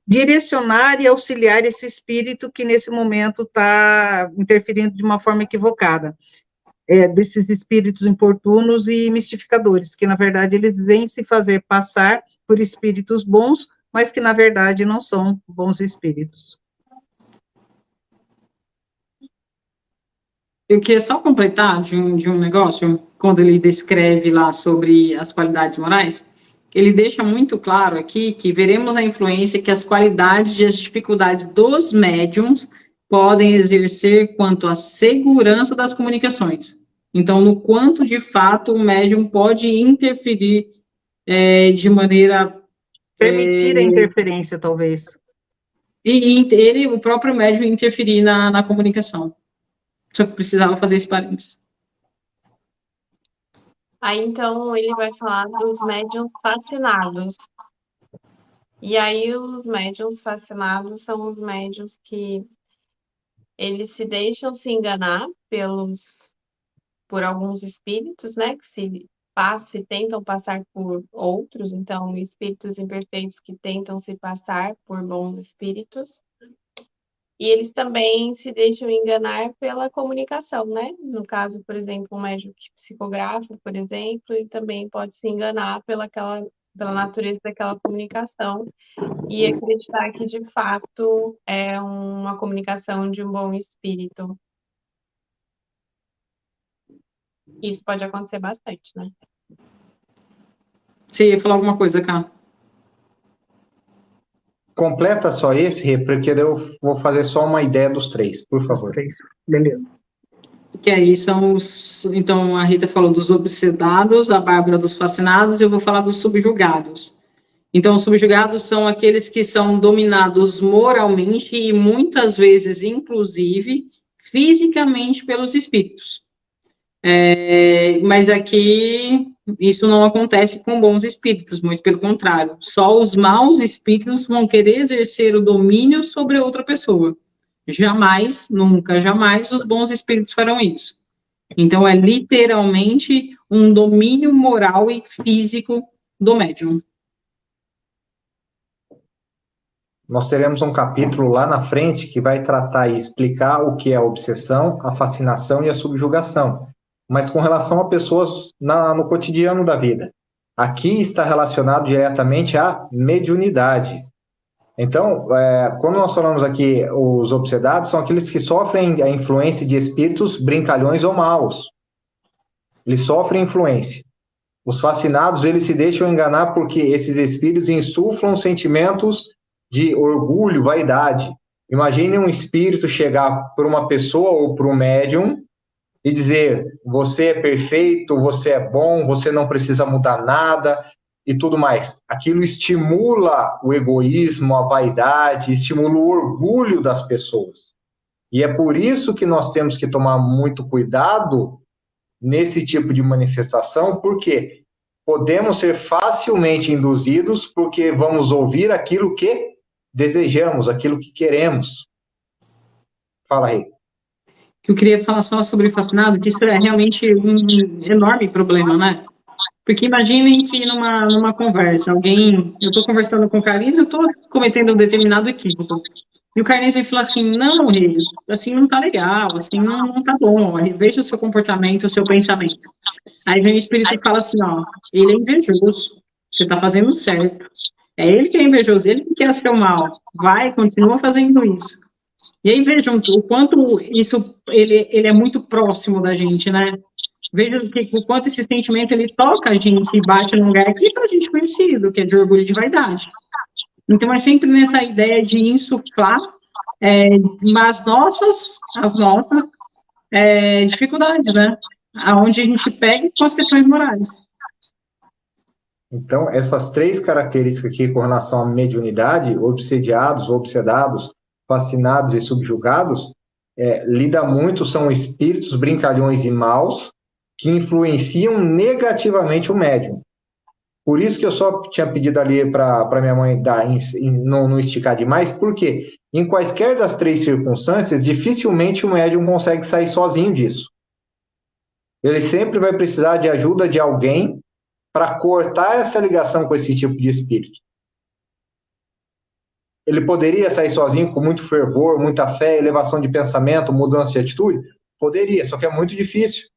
direcionar e auxiliar esse espírito que nesse momento está interferindo de uma forma equivocada. desses espíritos importunos e mistificadores, que, na verdade, eles vêm se fazer passar por espíritos bons, mas que, na verdade, não são bons espíritos. Eu queria só completar de um negócio, quando ele descreve lá sobre as qualidades morais, ele deixa muito claro aqui que veremos a influência que as qualidades e as dificuldades dos médiums podem exercer quanto à segurança das comunicações. Então, no quanto, de fato, o médium pode interferir de maneira... Permitir a interferência, talvez. E o próprio médium interferir na comunicação. Só que precisava fazer esse parênteses. Aí, então, ele vai falar dos médiuns fascinados. E aí, os médiuns fascinados são os médiuns que eles se deixam se enganar por alguns espíritos, né? Que se tentam passar por outros. Então, espíritos imperfeitos que tentam se passar por bons espíritos. E eles também se deixam enganar pela comunicação, né? No caso, por exemplo, um médium que psicografa, por exemplo, ele também pode se enganar pela natureza daquela comunicação e acreditar que, de fato, é uma comunicação de um bom espírito. Isso pode acontecer bastante, né? Você ia falar alguma coisa, Cá? Completa só esse, porque eu vou fazer só uma ideia dos três, por favor. Os três, beleza. Que aí são os... Então, a Rita falou dos obsedados, a Bárbara dos fascinados, eu vou falar dos subjugados. Então, os subjugados são aqueles que são dominados moralmente e muitas vezes, inclusive, fisicamente pelos espíritos. Mas aqui, isso não acontece com bons espíritos, muito pelo contrário. Só os maus espíritos vão querer exercer o domínio sobre outra pessoa. Jamais, nunca, jamais os bons espíritos farão isso. Então, é literalmente um domínio moral e físico do médium. Nós teremos um capítulo lá na frente que vai tratar e explicar o que é a obsessão, a fascinação e a subjugação, mas com relação a pessoas no cotidiano da vida. Aqui está relacionado diretamente à mediunidade. Então, quando nós falamos aqui, os obsedados são aqueles que sofrem a influência de espíritos brincalhões ou maus. Eles sofrem influência. Os fascinados, eles se deixam enganar porque esses espíritos insuflam sentimentos de orgulho, vaidade. Imagine um espírito chegar por uma pessoa ou por um médium e dizer: você é perfeito, você é bom, você não precisa mudar nada e tudo mais. Aquilo estimula o egoísmo, a vaidade, estimula o orgulho das pessoas. E é por isso que nós temos que tomar muito cuidado nesse tipo de manifestação, porque podemos ser facilmente induzidos porque vamos ouvir aquilo que desejamos, aquilo que queremos. Fala aí. Eu queria falar só sobre o fascinado, que isso é realmente um enorme problema, né? Porque imaginem que numa conversa, eu estou conversando com o Carlinhos, eu estou cometendo um determinado equívoco. E o Carlinhos vem falar assim: não, Rei, assim não tá legal, assim não tá bom, veja o seu comportamento, o seu pensamento. Aí vem o espírito e fala assim: ó, ele é invejoso, você tá fazendo certo. É ele que é invejoso, ele que quer seu mal. Vai, continua fazendo isso. E aí vejam o quanto isso ele é muito próximo da gente, né? Veja o quanto esse sentimento ele toca a gente e bate num lugar que é pra gente conhecido, que é de orgulho e de vaidade. Então é sempre nessa ideia de insuflar as nossas dificuldades, né? Aonde a gente pega com as questões morais. Então, essas três características aqui com relação à mediunidade, obsediados, obsedados, fascinados e subjugados, lida muito, são espíritos brincalhões e maus que influenciam negativamente o médium. Por isso que eu só tinha pedido ali para minha mãe não esticar demais, porque em quaisquer das três circunstâncias, dificilmente o médium consegue sair sozinho disso. Ele sempre vai precisar de ajuda de alguém para cortar essa ligação com esse tipo de espírito. Ele poderia sair sozinho com muito fervor, muita fé, elevação de pensamento, mudança de atitude? Poderia, só que é muito difícil.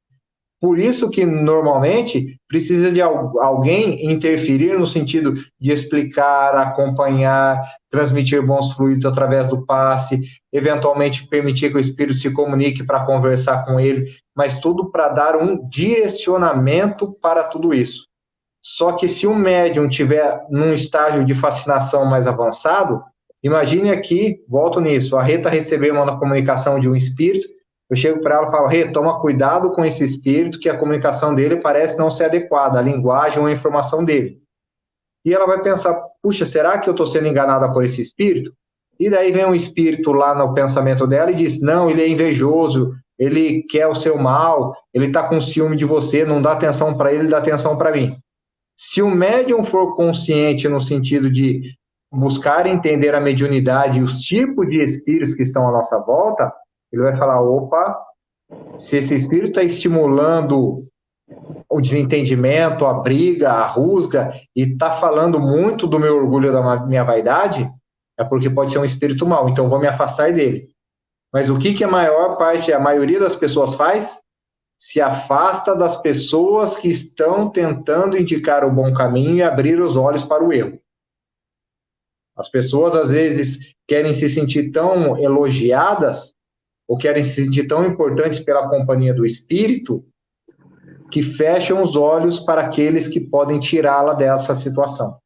Por isso que, normalmente, precisa de alguém interferir no sentido de explicar, acompanhar, transmitir bons fluidos através do passe, eventualmente permitir que o espírito se comunique para conversar com ele, mas tudo para dar um direcionamento para tudo isso. Só que se o médium tiver num estágio de fascinação mais avançado, imagine aqui, volto nisso, a Rê está recebendo uma comunicação de um espírito, eu chego para ela e falo, Rê, toma cuidado com esse espírito, que a comunicação dele parece não ser adequada, a linguagem ou a informação dele. E ela vai pensar, puxa, será que eu estou sendo enganada por esse espírito? E daí vem um espírito lá no pensamento dela e diz, não, ele é invejoso, ele quer o seu mal, ele está com ciúme de você, não dá atenção para ele, dá atenção para mim. Se o médium for consciente no sentido de buscar entender a mediunidade e os tipos de espíritos que estão à nossa volta, ele vai falar, opa, se esse espírito está estimulando o desentendimento, a briga, a rusga, e está falando muito do meu orgulho, da minha vaidade, é porque pode ser um espírito mau, então vou me afastar dele. Mas o que a maioria das pessoas faz? Se afasta das pessoas que estão tentando indicar o bom caminho e abrir os olhos para o erro. As pessoas, às vezes, querem se sentir tão elogiadas ou querem se sentir tão importantes pela companhia do espírito que fecham os olhos para aqueles que podem tirá-la dessa situação.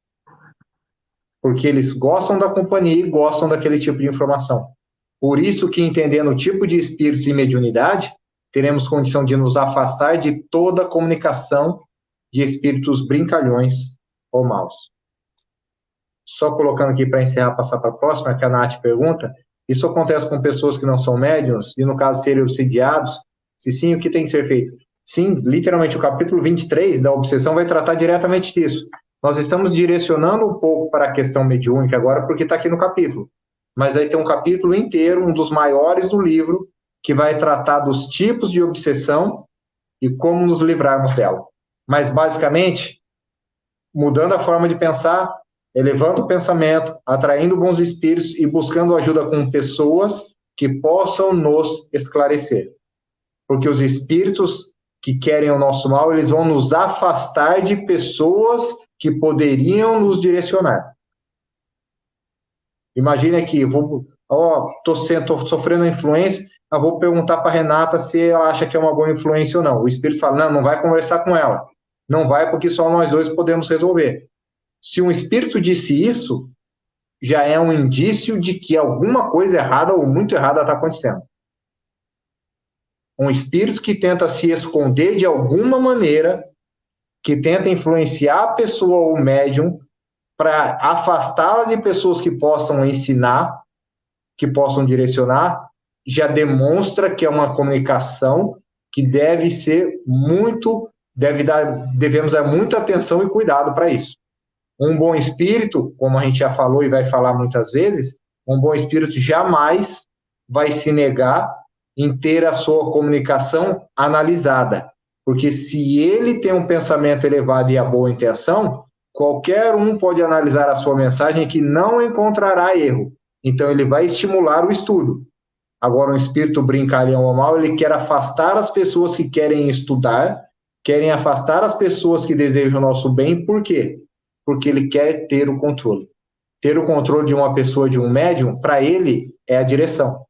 Porque eles gostam da companhia e gostam daquele tipo de informação. Por isso que, entendendo o tipo de espíritos e mediunidade, teremos condição de nos afastar de toda a comunicação de espíritos brincalhões ou maus. Só colocando aqui para encerrar, passar para a próxima, que a Nath pergunta, isso acontece com pessoas que não são médiuns, e no caso serem obsidiados? Se sim, o que tem que ser feito? Sim, literalmente o capítulo 23 da obsessão vai tratar diretamente disso. Nós estamos direcionando um pouco para a questão mediúnica agora, porque está aqui no capítulo. Mas aí tem um capítulo inteiro, um dos maiores do livro, que vai tratar dos tipos de obsessão e como nos livrarmos dela. Mas, basicamente, mudando a forma de pensar, elevando o pensamento, atraindo bons espíritos e buscando ajuda com pessoas que possam nos esclarecer. Porque os espíritos que querem o nosso mal, eles vão nos afastar de pessoas que poderiam nos direcionar. Imagine aqui, estou sofrendo influência, eu vou perguntar para a Renata se ela acha que é uma boa influência ou não. O espírito fala, não vai conversar com ela. Não vai porque só nós dois podemos resolver. Se um espírito disse isso, já é um indício de que alguma coisa errada ou muito errada está acontecendo. Um espírito que tenta se esconder de alguma maneira, que tenta influenciar a pessoa ou o médium para afastá-la de pessoas que possam ensinar, que possam direcionar, já demonstra que é uma comunicação que deve ser devemos dar muita atenção e cuidado para isso. Um bom espírito, como a gente já falou e vai falar muitas vezes, um bom espírito jamais vai se negar em ter a sua comunicação analisada, porque se ele tem um pensamento elevado e a boa intenção, qualquer um pode analisar a sua mensagem que não encontrará erro, então ele vai estimular o estudo. Agora, um espírito brincalhão ou mau, ele quer afastar as pessoas que querem estudar, querem afastar as pessoas que desejam o nosso bem, por quê? Porque ele quer ter o controle. Ter o controle de uma pessoa, de um médium, para ele, é a direção.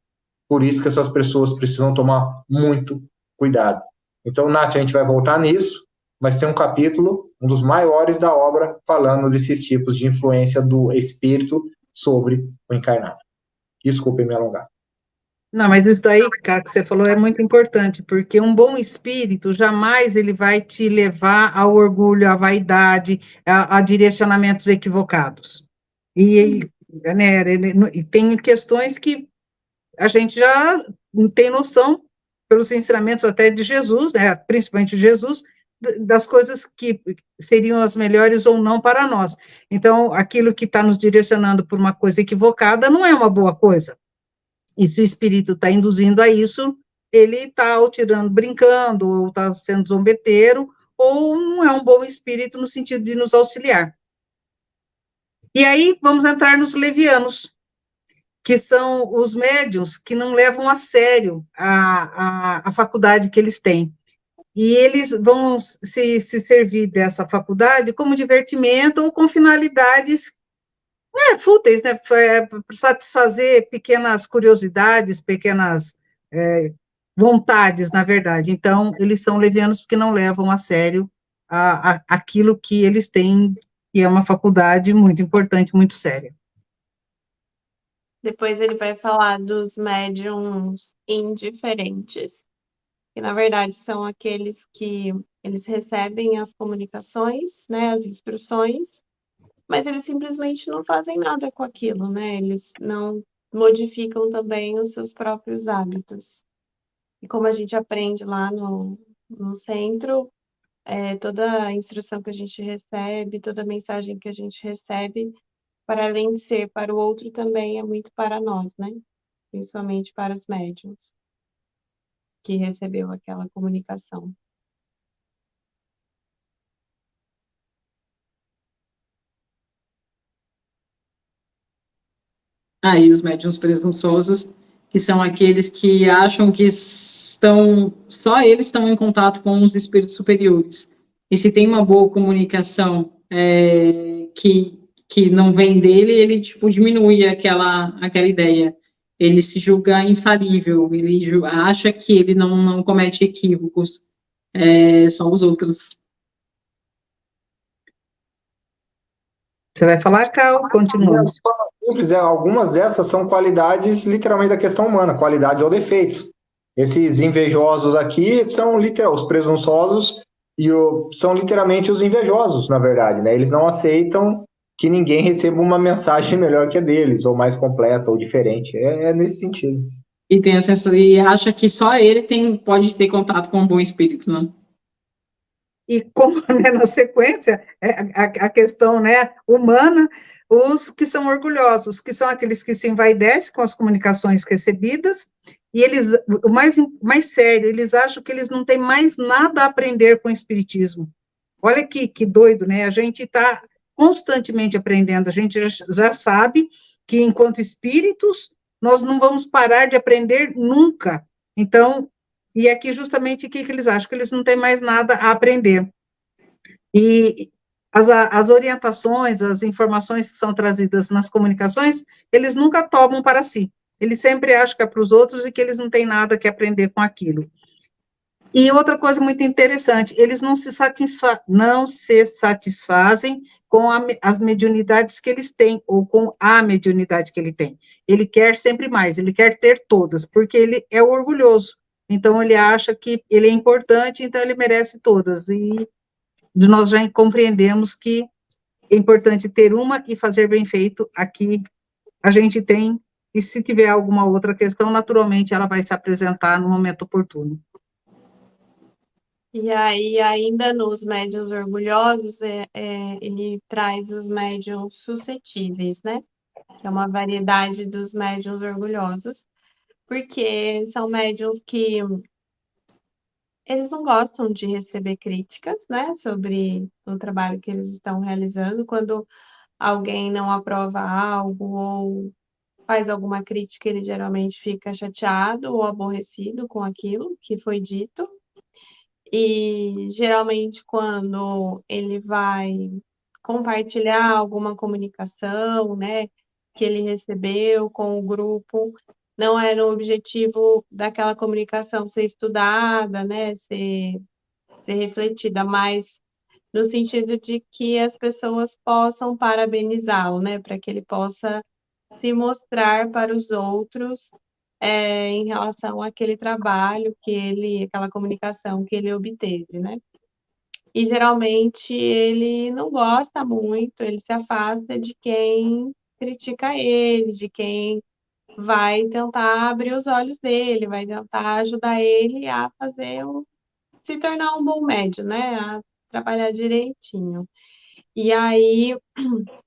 Por isso que essas pessoas precisam tomar muito cuidado. Então, Nath, a gente vai voltar nisso, mas tem um capítulo, um dos maiores da obra, falando desses tipos de influência do espírito sobre o encarnado. Desculpe me alongar. Não, mas isso daí, cara, que você falou é muito importante, porque um bom espírito jamais ele vai te levar ao orgulho, à vaidade, a direcionamentos equivocados. E tem questões que a gente já tem noção, pelos ensinamentos até de Jesus, né, principalmente de Jesus, das coisas que seriam as melhores ou não para nós. Então, aquilo que está nos direcionando por uma coisa equivocada não é uma boa coisa. E se o espírito está induzindo a isso, ele está ou tirando, brincando, ou está sendo zombeteiro, ou não é um bom espírito no sentido de nos auxiliar. E aí, vamos entrar nos levianos, que são os médiuns que não levam a sério a faculdade que eles têm. e eles vão se servir dessa faculdade como divertimento ou com finalidades fúteis, né, para satisfazer pequenas curiosidades, pequenas vontades, na verdade. Então, eles são levianos porque não levam a sério aquilo que eles têm, que é uma faculdade muito importante, muito séria. Depois ele vai falar dos médiums indiferentes, que na verdade são aqueles que eles recebem as comunicações, né, as instruções, mas eles simplesmente não fazem nada com aquilo, né? Eles não modificam também os seus próprios hábitos. E como a gente aprende lá no centro, toda a instrução que a gente recebe, toda a mensagem que a gente recebe, para além de ser para o outro, também é muito para nós, né? Principalmente para os médiuns que recebeu aquela comunicação. Aí os médiuns presunçosos, que são aqueles que acham que só eles estão em contato com os espíritos superiores. E se tem uma boa comunicação que não vem dele, ele tipo diminui aquela ideia. Ele se julga infalível, ele acha que ele não comete equívocos, só os outros. Você vai falar, Cal? Continuamos. Algumas dessas são qualidades, literalmente, da questão humana, qualidades ou defeitos. Esses invejosos aqui são os presunçosos são literalmente os invejosos, na verdade, né? Eles não aceitam que ninguém receba uma mensagem melhor que a deles, ou mais completa, ou diferente. É nesse sentido. E tem e acha que só ele pode ter contato com um bom espírito, né? E como, né, na sequência, a questão, né, humana, os que são orgulhosos, que são aqueles que se envaidecem com as comunicações recebidas, e eles, o mais sério, eles acham que eles não têm mais nada a aprender com o espiritismo. Olha que doido, né? A gente está constantemente aprendendo, a gente já sabe que, enquanto espíritos, nós não vamos parar de aprender nunca. Então, e aqui justamente o que eles acham? Que eles não têm mais nada a aprender. E as orientações, as informações que são trazidas nas comunicações, eles nunca tomam para si. Eles sempre acham que é para os outros e que eles não têm nada que aprender com aquilo. E outra coisa muito interessante, eles não se satisfazem com as mediunidades que eles têm, ou com a mediunidade que ele tem. Ele quer sempre mais, ele quer ter todas, porque ele é orgulhoso. Então, ele acha que ele é importante, então ele merece todas. E nós já compreendemos que é importante ter uma e fazer bem feito. Aqui a gente tem, e se tiver alguma outra questão, naturalmente ela vai se apresentar no momento oportuno. E aí, ainda nos médiuns orgulhosos, ele traz os médiuns suscetíveis, né? Que é uma variedade dos médiuns orgulhosos, porque são médiuns que eles não gostam de receber críticas, né, sobre o trabalho que eles estão realizando. Quando alguém não aprova algo ou faz alguma crítica, ele geralmente fica chateado ou aborrecido com aquilo que foi dito. E geralmente, quando ele vai compartilhar alguma comunicação, né, que ele recebeu com o grupo, não era o objetivo daquela comunicação ser estudada, né, ser refletida, mas no sentido de que as pessoas possam parabenizá-lo, né, para que ele possa se mostrar para os outros em relação àquele trabalho aquela comunicação que ele obteve, né? E geralmente ele não gosta muito, ele se afasta de quem critica ele, de quem vai tentar abrir os olhos dele, vai tentar ajudar ele a se tornar um bom médio, né? A trabalhar direitinho. E aí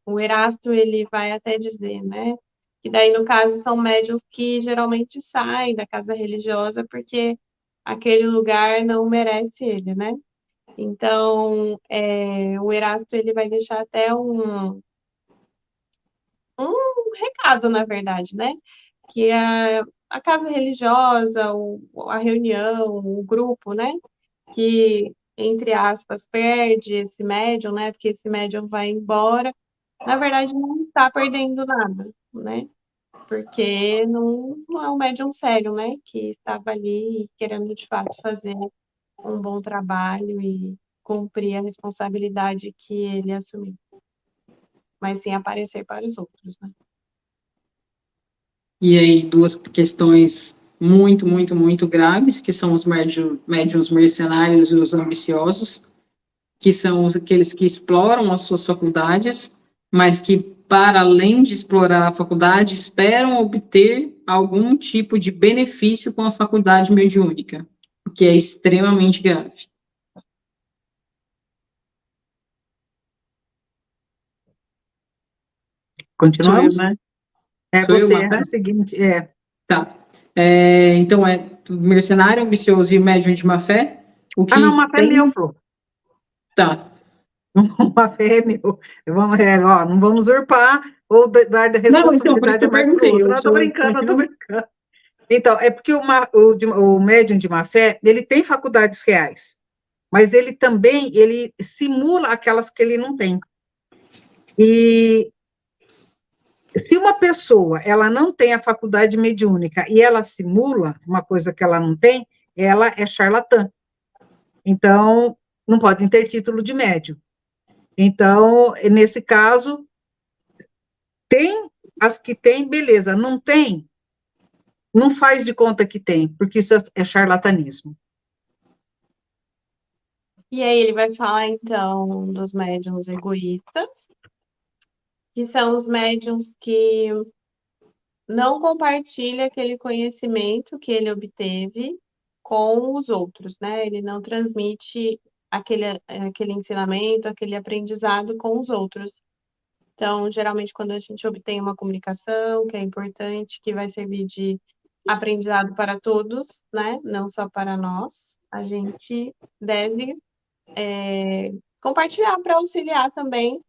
o Erasto ele vai até dizer, né? Que daí, no caso, são médiuns que geralmente saem da casa religiosa porque aquele lugar não merece ele, né? Então, o Erasto ele vai deixar até um recado, na verdade, né? Que a casa religiosa, a reunião, o grupo, né? que, entre aspas, perde esse médium, né? Porque esse médium vai embora. Na verdade, não está perdendo nada, né? Porque não é um médium sério, né? Que estava ali querendo, de fato, fazer um bom trabalho e cumprir a responsabilidade que ele assumiu. Mas sem aparecer para os outros, né? E aí, duas questões muito, muito, muito graves, que são os médiuns mercenários e os ambiciosos, que são aqueles que exploram as suas faculdades, mas que, para além de explorar a faculdade, esperam obter algum tipo de benefício com a faculdade mediúnica, o que é extremamente grave. Sou eu, Continuamos? né? É Sou eu, você, Mafé? é o seguinte, Tá. Então, mercenário ambicioso e médium de má fé, o não, que uma fé é meu, tem... Flor. Tá. Uma fé é meu. Não vamos usurpar ou dar da Não, então, por isso que responsabilidade a eu mais para o perguntei, outro. eu Não, estou sou, brincando, eu estou continuo... brincando. Então, é porque o médium de má fé, ele tem faculdades reais, mas ele também, ele simula aquelas que ele não tem. E se uma pessoa, ela não tem a faculdade mediúnica e ela simula uma coisa que ela não tem, ela é charlatã. Então, não pode ter título de médium. Então, nesse caso, tem as que tem, beleza. Não tem, não faz de conta que tem, porque isso é charlatanismo. E aí ele vai falar, então, dos médiums egoístas, que são os médiums que não compartilham aquele conhecimento que ele obteve com os outros, né? Ele não transmite aquele ensinamento, aquele aprendizado com os outros. Então, geralmente, quando a gente obtém uma comunicação, que é importante, que vai servir de aprendizado para todos, né? Não só para nós, a gente deve compartilhar para auxiliar também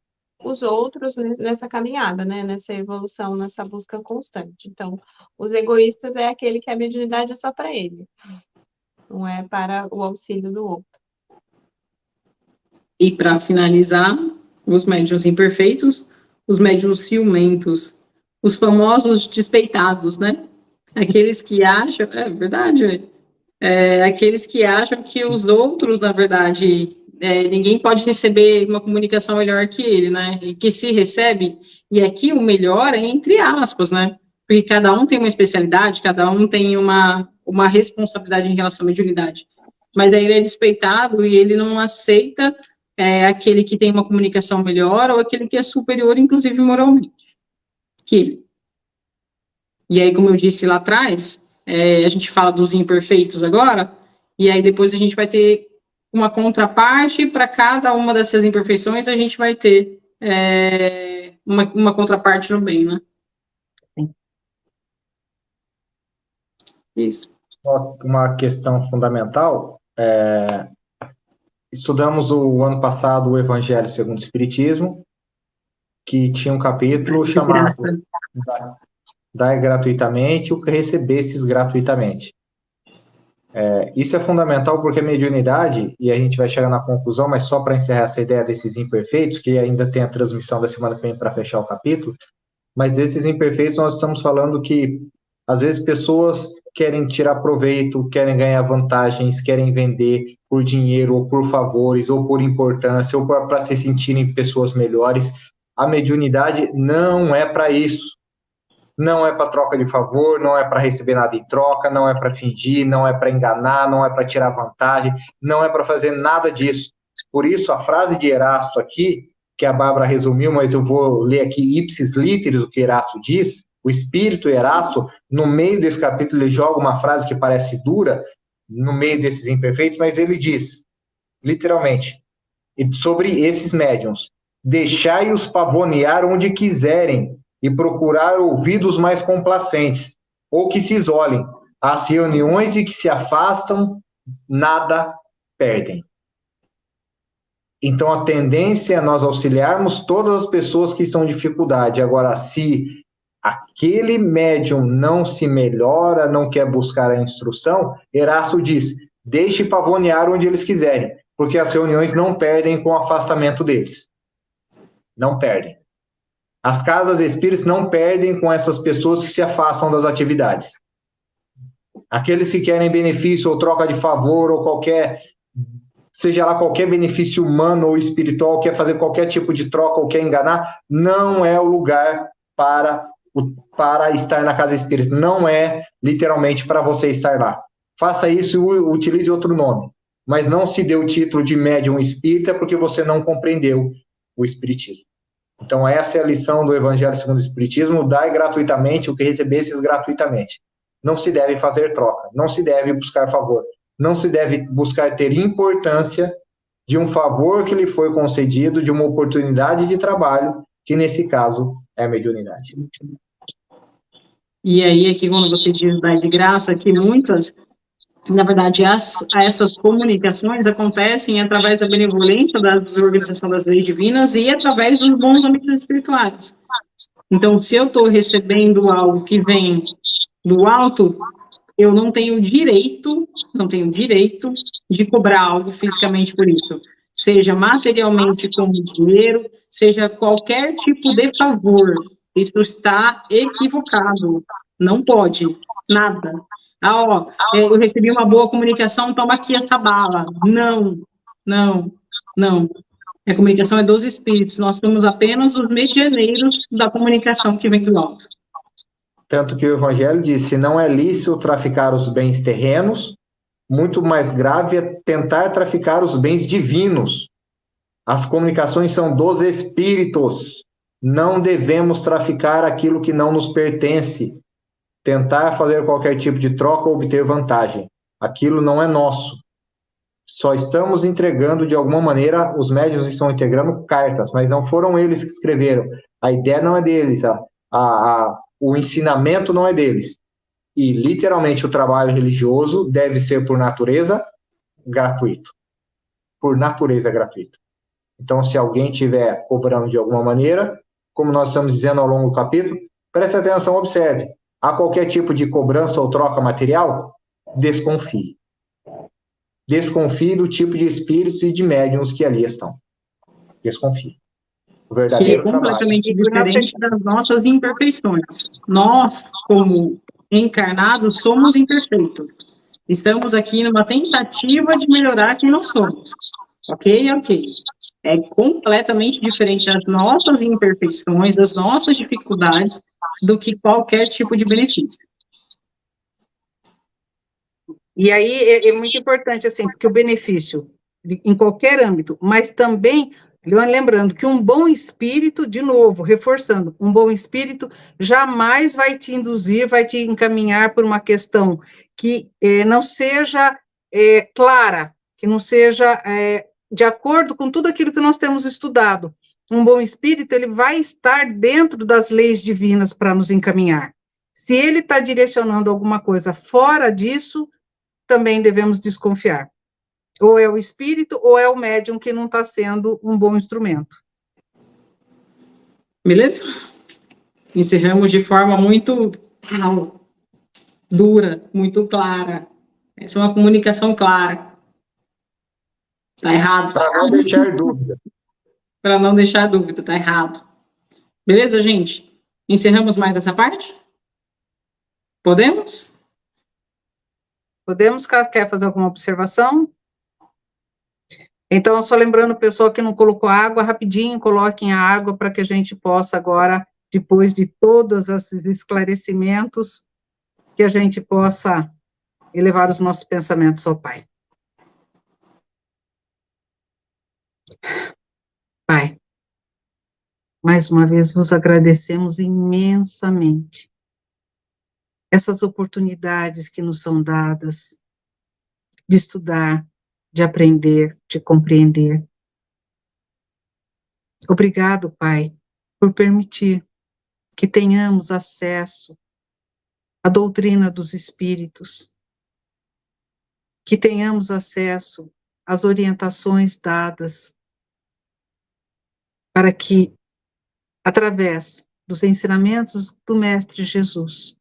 os outros nessa caminhada, né? Nessa evolução, nessa busca constante. Então, os egoístas é aquele que a mediunidade é só para ele, não é para o auxílio do outro. E para finalizar, os médiuns imperfeitos, os médiuns ciumentos, os famosos despeitados, né? Aqueles que acham, é verdade, aqueles que acham que os outros, na verdade, ninguém pode receber uma comunicação melhor que ele, né? E que se recebe, e aqui o melhor é entre aspas, né? Porque cada um tem uma especialidade, cada um tem uma responsabilidade em relação à mediunidade. Mas aí ele é despeitado e ele não aceita aquele que tem uma comunicação melhor ou aquele que é superior, inclusive moralmente, que ele. E aí, como eu disse lá atrás, a gente fala dos imperfeitos agora, e aí depois a gente vai ter uma contraparte para cada uma dessas imperfeições, a gente vai ter uma contraparte no bem, né? Sim. Isso. Uma questão fundamental, estudamos o ano passado o Evangelho segundo o Espiritismo, que tinha um capítulo chamado Dar gratuitamente o que recebestes gratuitamente. Isso é fundamental porque a mediunidade, e a gente vai chegar na conclusão, mas só para encerrar essa ideia desses imperfeitos, que ainda tem a transmissão da semana que vem para fechar o capítulo, mas esses imperfeitos nós estamos falando que às vezes pessoas querem tirar proveito, querem ganhar vantagens, querem vender por dinheiro, ou por favores, ou por importância, ou para se sentirem pessoas melhores. A mediunidade não é para isso. Não é para troca de favor, não é para receber nada em troca, não é para fingir, não é para enganar, não é para tirar vantagem, não é para fazer nada disso. Por isso, a frase de Erasto aqui, que a Bárbara resumiu, mas eu vou ler aqui ipsis literis o que Erasto diz, o espírito Erasto, no meio desse capítulo, ele joga uma frase que parece dura, no meio desses imperfeitos, mas ele diz, literalmente, sobre esses médiuns, deixai-os pavonear onde quiserem, e procurar ouvidos mais complacentes, ou que se isolem. As reuniões e que se afastam, nada perdem. Então, a tendência é nós auxiliarmos todas as pessoas que estão em dificuldade. Agora, se aquele médium não se melhora, não quer buscar a instrução, Erasto diz, Deixe pavonear onde eles quiserem, porque as reuniões não perdem com o afastamento deles. Não perdem. As casas espíritas não perdem com essas pessoas que se afastam das atividades. Aqueles que querem benefício ou troca de favor ou qualquer, seja lá qualquer benefício humano ou espiritual, quer fazer qualquer tipo de troca ou quer enganar, não é o lugar para estar na casa espírita. Não é literalmente para você estar lá. Faça isso e utilize outro nome. Mas não se dê o título de médium espírita porque você não compreendeu o espiritismo. Então, essa é a lição do Evangelho segundo o Espiritismo: dai gratuitamente o que recebestes gratuitamente. Não se deve fazer troca, não se deve buscar favor, não se deve buscar ter importância de um favor que lhe foi concedido, de uma oportunidade de trabalho, que nesse caso é a mediunidade. E aí, aqui, quando você diz dar de graça, que muitas, na verdade, essas comunicações acontecem através da benevolência da organização das leis divinas e através dos bons amigos espirituais. Então, se eu estou recebendo algo que vem do alto, eu não tenho direito de cobrar algo fisicamente por isso. Seja materialmente como dinheiro, seja qualquer tipo de favor. Isso está equivocado. Não pode. Nada. Eu recebi uma boa comunicação, toma aqui essa bala. Não. A comunicação é dos espíritos. Nós somos apenas os medianeiros da comunicação que vem do alto. Tanto que o Evangelho diz: se não é lícito traficar os bens terrenos, muito mais grave é tentar traficar os bens divinos. As comunicações são dos espíritos. Não devemos traficar aquilo que não nos pertence. Tentar fazer qualquer tipo de troca ou obter vantagem. Aquilo não é nosso. Só estamos entregando, de alguma maneira, os médiuns estão integrando cartas, mas não foram eles que escreveram. A ideia não é deles, o ensinamento não é deles. E, literalmente, o trabalho religioso deve ser, por natureza, gratuito. Por natureza, gratuito. Então, se alguém estiver cobrando de alguma maneira, como nós estamos dizendo ao longo do capítulo, preste atenção, observe. Há qualquer tipo de cobrança ou troca material? Desconfie. Desconfie do tipo de espíritos e de médiuns que ali estão. Desconfie. O verdadeiro que é completamente diferente das nossas imperfeições. Nós, como encarnados, somos imperfeitos. Estamos aqui numa tentativa de melhorar quem nós somos. Ok? É completamente diferente das nossas imperfeições, das nossas dificuldades, do que qualquer tipo de benefício. E aí é muito importante, assim, porque o benefício, em qualquer âmbito, mas também, lembrando que um bom espírito, de novo, reforçando, um bom espírito jamais vai te induzir, vai te encaminhar por uma questão que não seja clara, que não seja de acordo com tudo aquilo que nós temos estudado. Um bom espírito, ele vai estar dentro das leis divinas para nos encaminhar. Se ele está direcionando alguma coisa fora disso, também devemos desconfiar. Ou é o espírito, ou é o médium que não está sendo um bom instrumento. Beleza? Encerramos de forma muito dura, muito clara. Essa é uma comunicação clara. Está errado. Para não deixar dúvida. Para não deixar dúvida, está errado. Beleza, gente? Encerramos mais essa parte? Podemos? Podemos, quer fazer alguma observação? Então, só lembrando o pessoal que não colocou água, rapidinho, coloquem a água para que a gente possa agora, depois de todos esses esclarecimentos, que a gente possa elevar os nossos pensamentos ao Pai. Pai, mais uma vez vos agradecemos imensamente essas oportunidades que nos são dadas de estudar, de aprender, de compreender. Obrigado, Pai, por permitir que tenhamos acesso à doutrina dos Espíritos, que tenhamos acesso às orientações dadas para que, através dos ensinamentos do Mestre Jesus,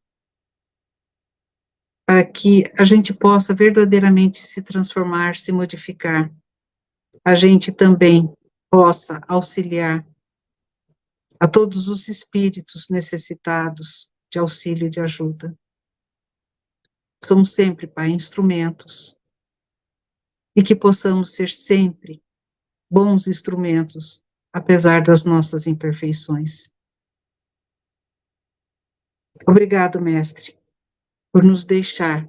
para que a gente possa verdadeiramente se transformar, se modificar. A gente também possa auxiliar a todos os espíritos necessitados de auxílio e de ajuda. Somos sempre, Pai, instrumentos, e que possamos ser sempre bons instrumentos, apesar das nossas imperfeições. Obrigado, Mestre, por nos deixar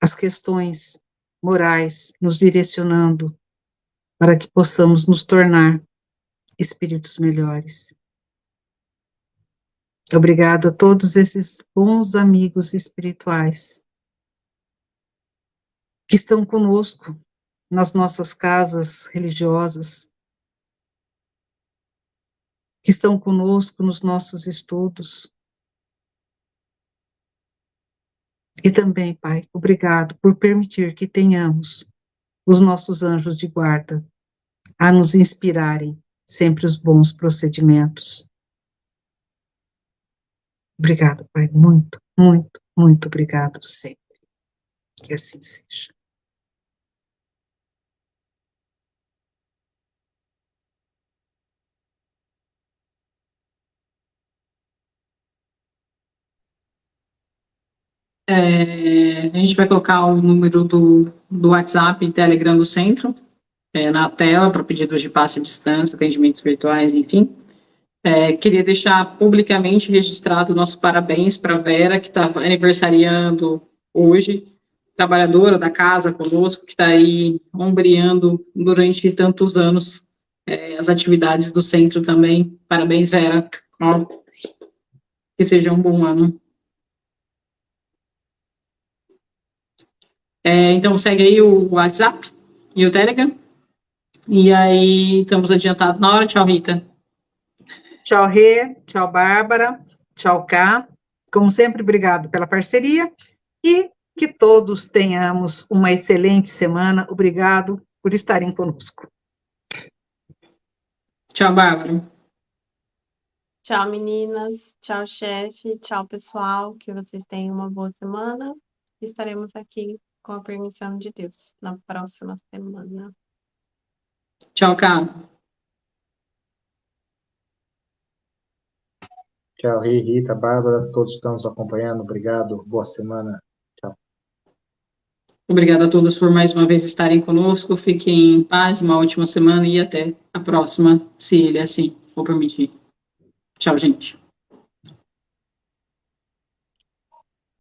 as questões morais nos direcionando para que possamos nos tornar espíritos melhores. Obrigado a todos esses bons amigos espirituais que estão conosco nas nossas casas religiosas, que estão conosco nos nossos estudos. E também, Pai, obrigado por permitir que tenhamos os nossos anjos de guarda a nos inspirarem sempre os bons procedimentos. Obrigado, Pai, muito, muito, muito obrigado sempre. Que assim seja. A gente vai colocar o número do WhatsApp e Telegram do centro na tela para pedidos de passe à distância, atendimentos virtuais, enfim. Queria deixar publicamente registrado nosso parabéns para a Vera, que está aniversariando hoje, trabalhadora da casa conosco, que está aí ombreando durante tantos anos as atividades do centro também. Parabéns, Vera. Que seja um bom ano. Então, segue aí o WhatsApp e o Telegram. E aí, estamos adiantados na hora. Tchau, Rita. Tchau, Rê. Tchau, Bárbara. Tchau, Cá. Como sempre, obrigado pela parceria. E que todos tenhamos uma excelente semana. Obrigado por estarem conosco. Tchau, Bárbara. Tchau, meninas. Tchau, chefe. Tchau, pessoal. Que vocês tenham uma boa semana. Estaremos aqui, com a permissão de Deus, na próxima semana. Tchau, Cá. Tchau, Rita, Bárbara, todos estamos acompanhando. Obrigado, boa semana. Tchau. Obrigada a todos por mais uma vez estarem conosco. Fiquem em paz, uma ótima semana e até a próxima, se ele assim for permitir. Tchau, gente.